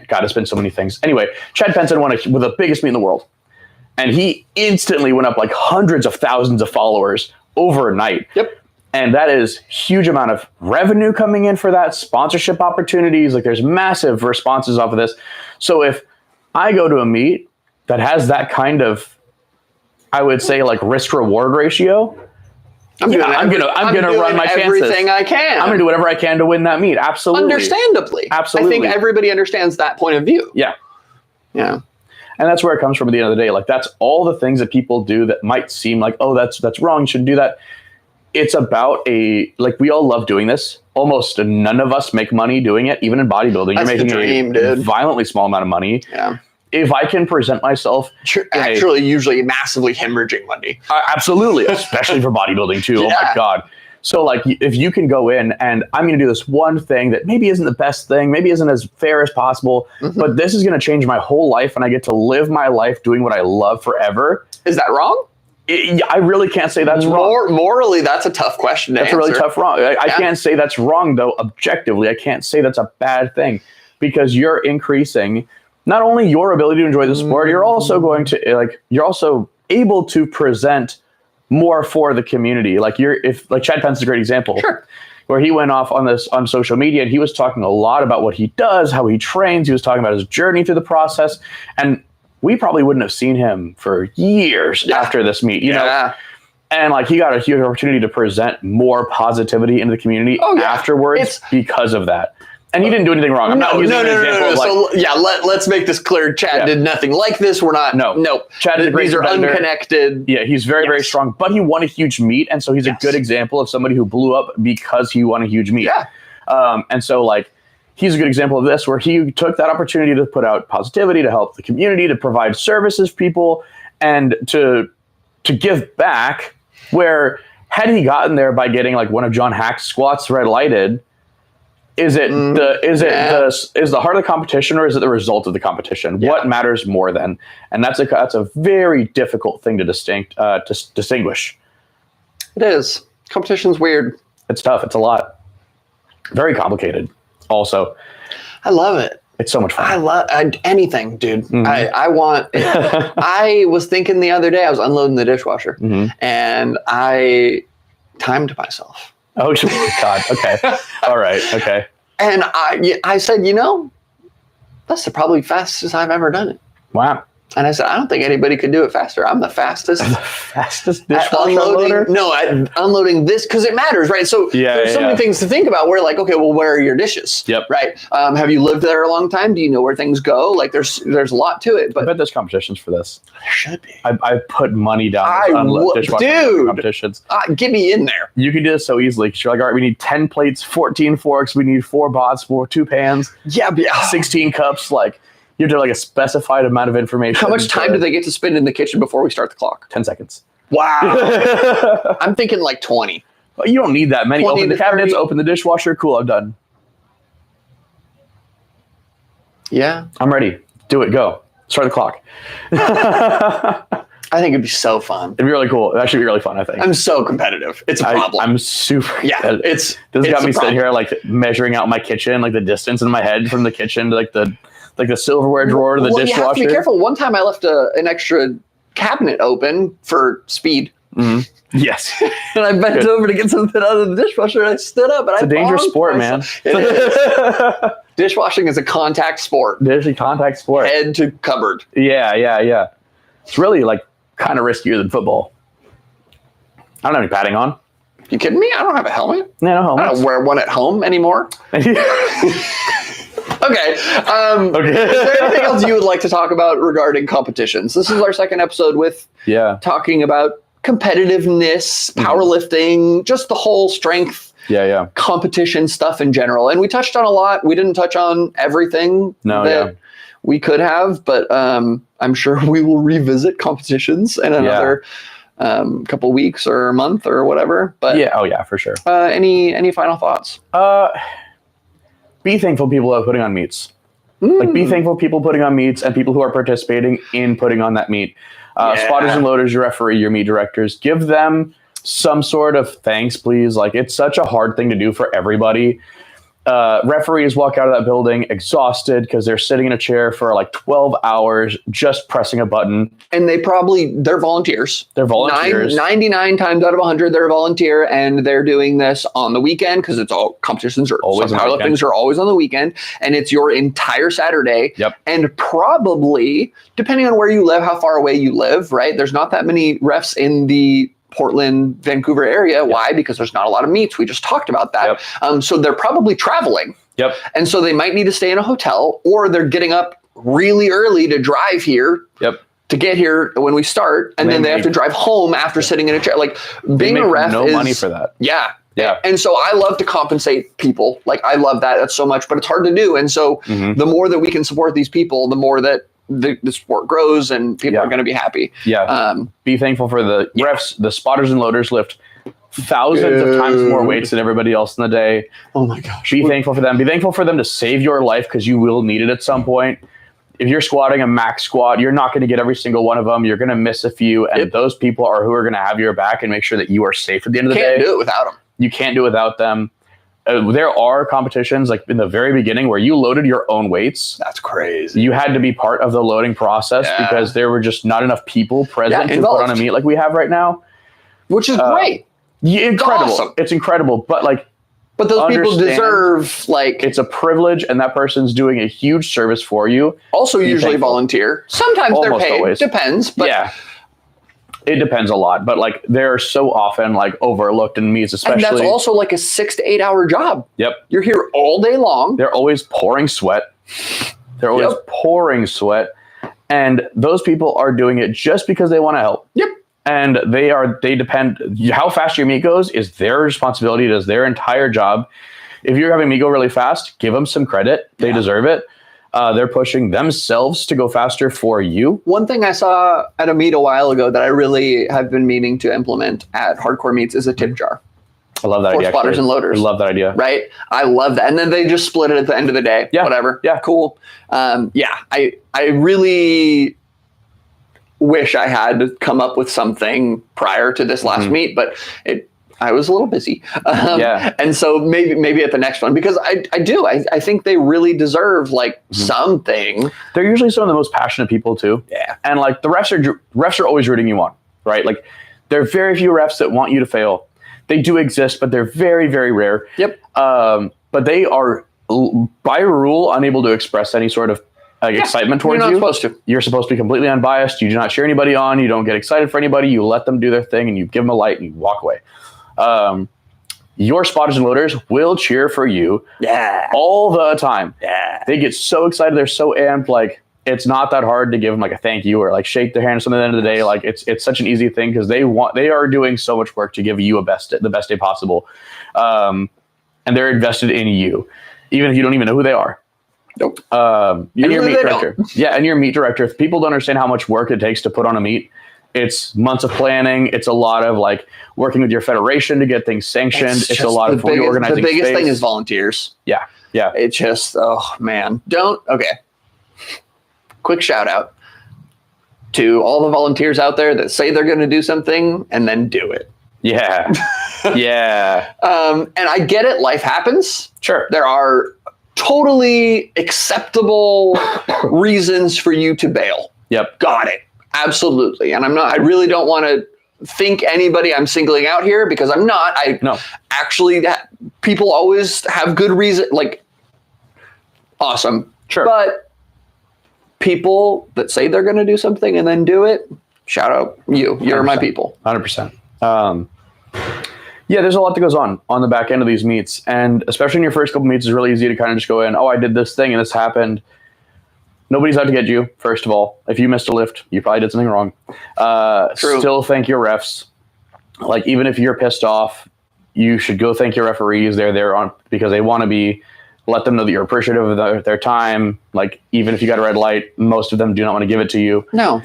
God, it's been so many things. Anyway, Chad Penson won with the biggest meet in the world. And he instantly went up like hundreds of thousands of followers overnight. Yep. And that is huge amount of revenue coming in for that, sponsorship opportunities. Like, there's massive responses off of this. So if I go to a meet that has that kind of, I would say, like risk reward ratio, I'm gonna run my chances. Everything I can. I'm gonna do whatever I can to win that meet. Absolutely. Understandably. Absolutely. I think everybody understands that point of view. Yeah. Yeah. And that's where it comes from at the end of the day. Like, that's all the things that people do that might seem like, oh, that's wrong, you shouldn't do that. It's about we all love doing this. Almost none of us make money doing it, even in bodybuilding. That's you're making a violently small amount of money. Yeah. If I can present myself, usually massively hemorrhaging money. Absolutely, especially for bodybuilding too. Yeah. Oh my God. So like, if you can go in and I'm going to do this one thing that maybe isn't the best thing, maybe isn't as fair as possible, but this is going to change my whole life and I get to live my life doing what I love forever. Is that wrong? I really can't say that's wrong. Morally, that's a tough question to answer. That's a really tough wrong. I can't say that's wrong though, objectively. I can't say that's a bad thing, because you're increasing not only your ability to enjoy the sport, you're also going to you're also able to present more for the community. Like Chad Pence's a great example, where he went off on this on social media and he was talking a lot about what he does, how he trains. He was talking about his journey through the process, and we probably wouldn't have seen him for years after this meet, you know? And like, he got a huge opportunity to present more positivity into the community afterwards because of that. And he didn't do anything wrong. I'm not using an example. So let's make this clear. Chad did nothing like this. We're not. No. Chad is a great These are unconnected. Yeah, he's very, very strong. But he won a huge meet, and so he's a good example of somebody who blew up because he won a huge meet. Yeah. And so like, he's a good example of this, where he took that opportunity to put out positivity, to help the community, to provide services for people, and to give back. Where had he gotten there by getting like one of John Hack's squats red lighted, is the heart of the competition, or is it the result of the competition? Yeah. What matters more then? And that's a very difficult thing to distinguish. It is. Competition's weird. It's tough. It's a lot. Very complicated. Also, I love it. It's so much fun. I love anything, dude. I want. I was thinking the other day, I was unloading the dishwasher, and I timed myself. Oh God. Okay. All right. Okay. And I said, that's the probably fastest I've ever done it. Wow. And I said, I don't think anybody could do it faster. I'm the fastest. The fastest dishwasher unloading. No, unloading this because it matters, right? So there's so many things to think about. We're like, okay, well, where are your dishes? Yep. Right. Have you lived there a long time? Do you know where things go? Like, there's a lot to it. But I bet there's competitions for this. There should be. I put money down. Dishwasher competitions. Get me in there. You can do this so easily. You're like, all right, we need 10 plates, 14 forks. We need 4 pots, 2 pans. Yeah. 16 cups. Like. You have to like a specified amount of information. How much time do they get to spend in the kitchen before we start the clock? 10 seconds. Wow. I'm thinking like 20. Well, you don't need that many. Open the cabinets, 30. Open the dishwasher. Cool, I'm done. Yeah. I'm ready. Do it. Go. Start the clock. I think it'd be so fun. It'd be really cool. It'd actually be really fun, I think. I'm so competitive. It's a problem. I'm super competitive. This got me sitting here like measuring out my kitchen, like the distance in my head from the kitchen to like the silverware drawer to the dishwasher. You have to be careful. One time I left an extra cabinet open for speed. Mm-hmm. Yes. And I bent over to get something out of the dishwasher and I stood up. And it's a dangerous sport, man. It is. Dishwashing is a contact sport. It's a contact sport. Head to cupboard. Yeah. It's really like kind of riskier than football. I don't have any padding on. You kidding me? I don't have a helmet. No helmet. I don't wear one at home anymore. Okay. Okay. Is there anything else you would like to talk about regarding competitions? This is our second episode with talking about competitiveness, powerlifting, just the whole strength, competition stuff in general. And we touched on a lot. We didn't touch on everything we could have, but I'm sure we will revisit competitions in another couple weeks or a month or whatever. But for sure. Any final thoughts? Be thankful people are putting on meets. Like, be thankful people putting on meets and people who are participating in putting on that meet. Spotters and loaders, your referee, your meet directors, give them some sort of thanks, please. Like, it's such a hard thing to do for everybody. Referees walk out of that building exhausted because they're sitting in a chair for like 12 hours just pressing a button. And they're volunteers. They're volunteers. 99 times out of 100, they're a volunteer, and they're doing this on the weekend because it's all competitions or always powerliftings are always on the weekend, and it's your entire Saturday. Yep. And probably, depending on where you live, how far away you live, right? There's not that many refs in the Portland, Vancouver area. Yep. Why? Because there's not a lot of meets. We just talked about that. Yep. So they're probably traveling. Yep. And so they might need to stay in a hotel, or they're getting up really early to drive here. Yep. To get here when we start, and then they have to drive home after sitting in a chair. Like, being a ref no money for that. Yeah. Yeah. And so I love to compensate people. Like, I love that. That's so much, but it's hard to do. And so the more that we can support these people, the more that the sport grows and people are going to be happy. Yeah. Be thankful for the refs. The spotters and loaders lift thousands of times more weights than everybody else in the day. Oh my gosh. Be thankful for them. Be thankful for them to save your life, because you will need it at some point. If you're squatting a max squat, you're not going to get every single one of them. You're going to miss a few. And those people are who are going to have your back and make sure that you are safe at the end of the day. Can't do it without them. You can't do it without them. There are competitions like in the very beginning where you loaded your own weights. That's crazy. You had to be part of the loading process because there were just not enough people present to put on a meet like we have right now. Which is great. Incredible. Awesome. It's incredible. But those people deserve, like... It's a privilege, and that person's doing a huge service for you. Also usually volunteer. Sometimes they're paid. Always. Depends. But it depends a lot, but like they're so often like overlooked in meets, especially. And that's also like a 6 to 8 hour job. Yep. You're here all day long. They're always pouring sweat. And those people are doing it just because they want to help. Yep. And they depend, how fast your meet goes is their responsibility. It is their entire job. If you're having me go really fast, give them some credit. They deserve it. They're pushing themselves to go faster for you. One thing I saw at a meet a while ago that I really have been meaning to implement at hardcore meets is a tip jar. I love that idea. For spotters and loaders. I love that idea. Right? I love that. And then they just split it at the end of the day. Yeah. Whatever. Yeah. Cool. I really wish I had come up with something prior to this last meet, but I was a little busy. And so maybe at the next one, because I think they really deserve like something. They're usually some of the most passionate people too. Yeah. And like the refs are always rooting you on, right? Like there are very few refs that want you to fail. They do exist, but they're very, very rare. Yep. But they are by rule unable to express any sort of excitement towards you. You're not supposed to. You're supposed to be completely unbiased. You do not cheer anybody on. You don't get excited for anybody. You let them do their thing and you give them a light and you walk away. Your spotters and loaders will cheer for you all the time. Yeah. They get so excited. They're so amped. Like it's not that hard to give them like a thank you or like shake their hand or something at the end of the day. Like it's such an easy thing because they are doing so much work to give you the best day possible. And they're invested in you, even if you don't even know who they are. Nope. And your meet director. Yeah, and your meet director. If people don't understand how much work it takes to put on a meet, it's months of planning. It's a lot of like working with your federation to get things sanctioned. It's a lot of organizing. The biggest space. thing is volunteers. Yeah. It's just, oh man, quick shout out to all the volunteers out there that say they're going to do something and then do it. Yeah. Yeah. And I get it. Life happens. Sure. There are totally acceptable reasons for you to bail. Yep. Got it. Absolutely. And I really don't want to think anybody I'm singling out here because I'm not. Actually, people always have good reason. Like, awesome. Sure. But people that say they're going to do something and then do it, shout out you. You're 100%. My people. 100%. Yeah, there's a lot that goes on the back end of these meets. And especially in your first couple meets, it's really easy to kind of just go in, oh, I did this thing and this happened. Nobody's out to get you, first of all. If you missed a lift, you probably did something wrong. True. Still thank your refs. Like, even if you're pissed off, you should go thank your referees. They're there because they want to be. Let them know that you're appreciative of their time. Like, even if you got a red light, most of them do not want to give it to you. No.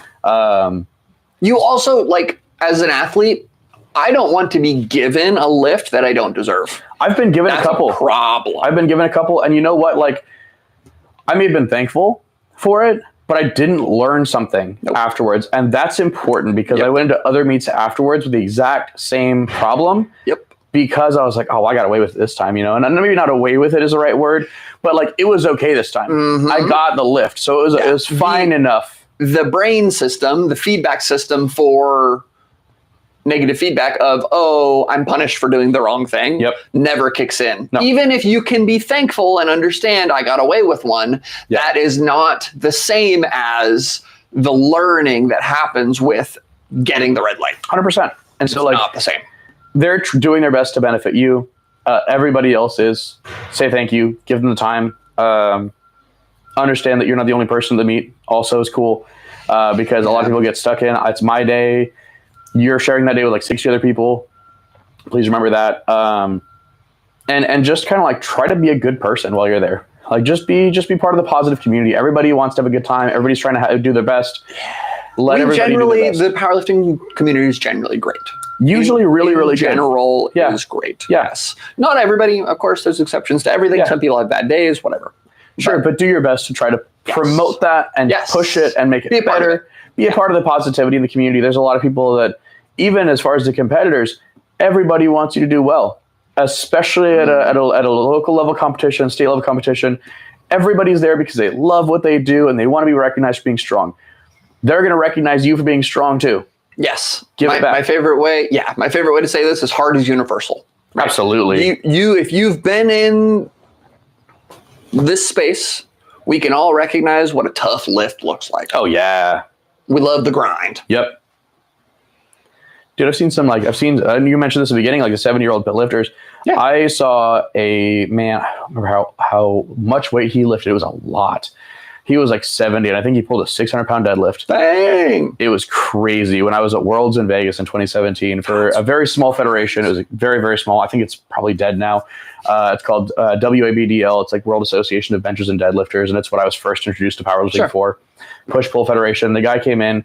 You also, like, as an athlete, I don't want to be given a lift that I don't deserve. I've been given a couple. Problem. I've been given a couple, and you know what? Like, I may have been thankful for it, but I didn't learn something afterwards, and that's important because I went into other meets afterwards with the exact same problem. Yep. Because I was like, oh, I got away with it this time, you know, and maybe not away with it is the right word, but like it was okay this time. Mm-hmm. I got the lift, so it was fine enough. The brain system, the feedback system for negative feedback of, oh, I'm punished for doing the wrong thing, never kicks in. No. Even if you can be thankful and understand I got away with one, that is not the same as the learning that happens with getting the red light. 100%. And so it's not the same. They're doing their best to benefit you. Everybody else is. Say thank you. Give them the time. Understand that you're not the only person to meet also is cool because a lot of people get stuck in, it's my day. You're sharing that day with like 60 other people. Please remember that. And just kind of like try to be a good person while you're there. Like just be part of the positive community. Everybody wants to have a good time. Everybody's trying to do their best. Let everybody do their best. The powerlifting community is generally great. Usually really good. General is great. Yes. Not everybody. Of course, there's exceptions to everything. Some people have bad days, whatever. Sure, but do your best to try to promote that and push it and make it better. Be a part of the positivity in the community. There's a lot of people that, even as far as the competitors, everybody wants you to do well, especially at a local level competition, state level competition. Everybody's there because they love what they do and they want to be recognized for being strong. They're going to recognize you for being strong too. Yes. Give it back. My favorite way to say this is hard is universal. Right? Absolutely. If you've been in this space, we can all recognize what a tough lift looks like. Oh yeah. We love the grind. Yep. Dude, I've seen you mentioned this at the beginning, like the 70-year-old lifters. Yeah. I saw a man, I don't remember how much weight he lifted. It was a lot. He was like 70, and I think he pulled a 600-pound deadlift. Dang! It was crazy. When I was at Worlds in Vegas in 2017 for a very small federation, it was very, very small. I think it's probably dead now. It's called WABDL. It's like World Association of Benchers and Deadlifters, and it's what I was first introduced to powerlifting for. Push-pull federation. The guy came in,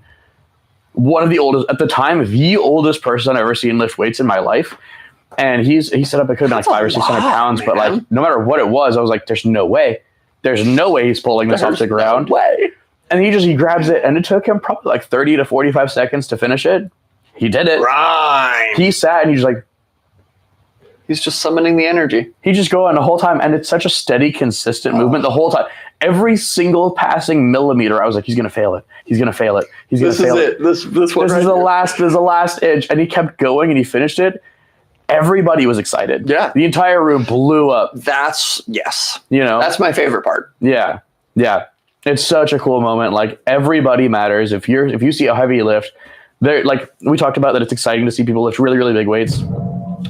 one of the oldest, at the time, the oldest person I've ever seen lift weights in my life. And he set up, it could have been like 500 or 600 pounds, man. But like no matter what it was, I was like, there's no way. There's no way he's pulling this off the ground. No way. And he grabs it, and it took him probably like 30 to 45 seconds to finish it. He did it. Right. He sat and he's like, He's just summoning the energy. He's just going the whole time, and it's such a steady, consistent movement the whole time. Every single passing millimeter, I was like, he's gonna fail it. He's gonna fail it. He's gonna fail it. This one. This is the last inch, and he kept going, and he finished it. Everybody was excited. Yeah, the entire room blew up. That's that's my favorite part. Yeah. It's such a cool moment. Like, everybody matters. If you see a heavy lift, there, like we talked about, that it's exciting to see people lift really, really big weights.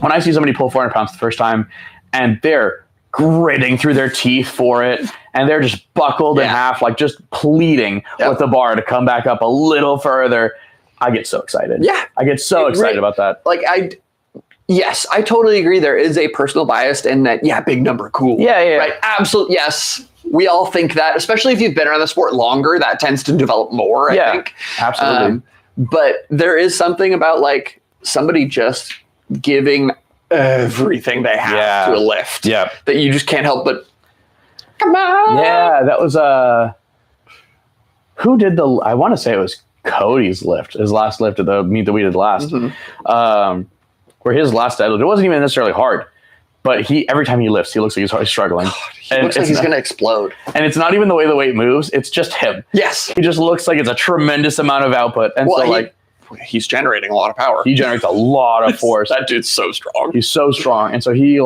When I see somebody pull 400 pounds the first time, and they're gritting through their teeth for it, and they're just buckled in half, like just pleading with the bar to come back up a little further, I get so excited. Yeah, I get so excited about that. Like, yes, I totally agree. There is a personal bias in that. Yeah, big number, cool. Yeah. Right, absolutely. Yes, we all think that, especially if you've been around the sport longer, that tends to develop more. I think absolutely. But there is something about like somebody just giving everything they have to a lift that you just can't help but come on. Yeah, that was who did the, I want to say it was Cody's lift, his last lift at the meet that we did last. Where his last deadlift, it wasn't even necessarily hard, but every time he lifts, he looks like he's struggling. He looks like he's going to explode. And it's not even the way the weight moves, it's just him. Yes. He just looks like it's a tremendous amount of output. And he's generating a lot of power. He generates a lot of force. That dude's so strong. He's so strong. And so he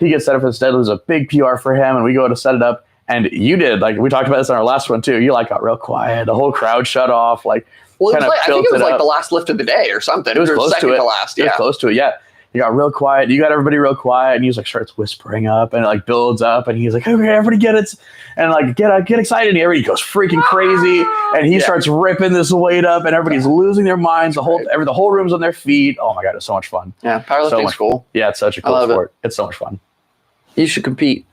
gets set up for this deadlift. It was a big PR for him, and we go to set it up. And you did, like, we talked about this on our last one too. You got real quiet. The whole crowd shut off. Like, well, I think it was like the last lift of the day or something. It was close to it. Last. It was close to it. Yeah. You got real quiet. You got everybody real quiet, and he's like starts whispering up, and it like builds up, and he's like, "Okay, everybody get it," and like get excited. And everybody goes freaking crazy, and he starts ripping this weight up, and everybody's losing their minds. The whole room's on their feet. Oh my god, it's so much fun. Yeah, powerlifting's cool. Yeah, it's such a cool sport. It's so much fun. You should compete.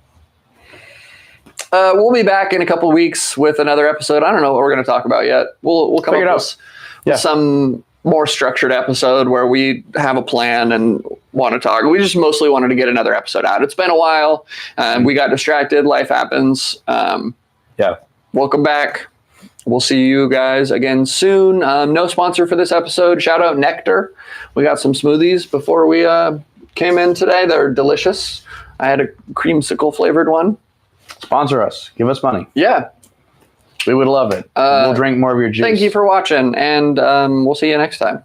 We'll be back in a couple of weeks with another episode. I don't know what we're going to talk about yet. We'll come up with some more structured episode where we have a plan and want to talk. We just mostly wanted to get another episode out. It's been a while. We got distracted. Life happens. Welcome back. We'll see you guys again soon. No sponsor for this episode. Shout out Nectar. We got some smoothies before we came in today. They're delicious. I had a creamsicle flavored one. Sponsor us. Give us money. Yeah. We would love it. We'll drink more of your juice. Thank you for watching, and we'll see you next time.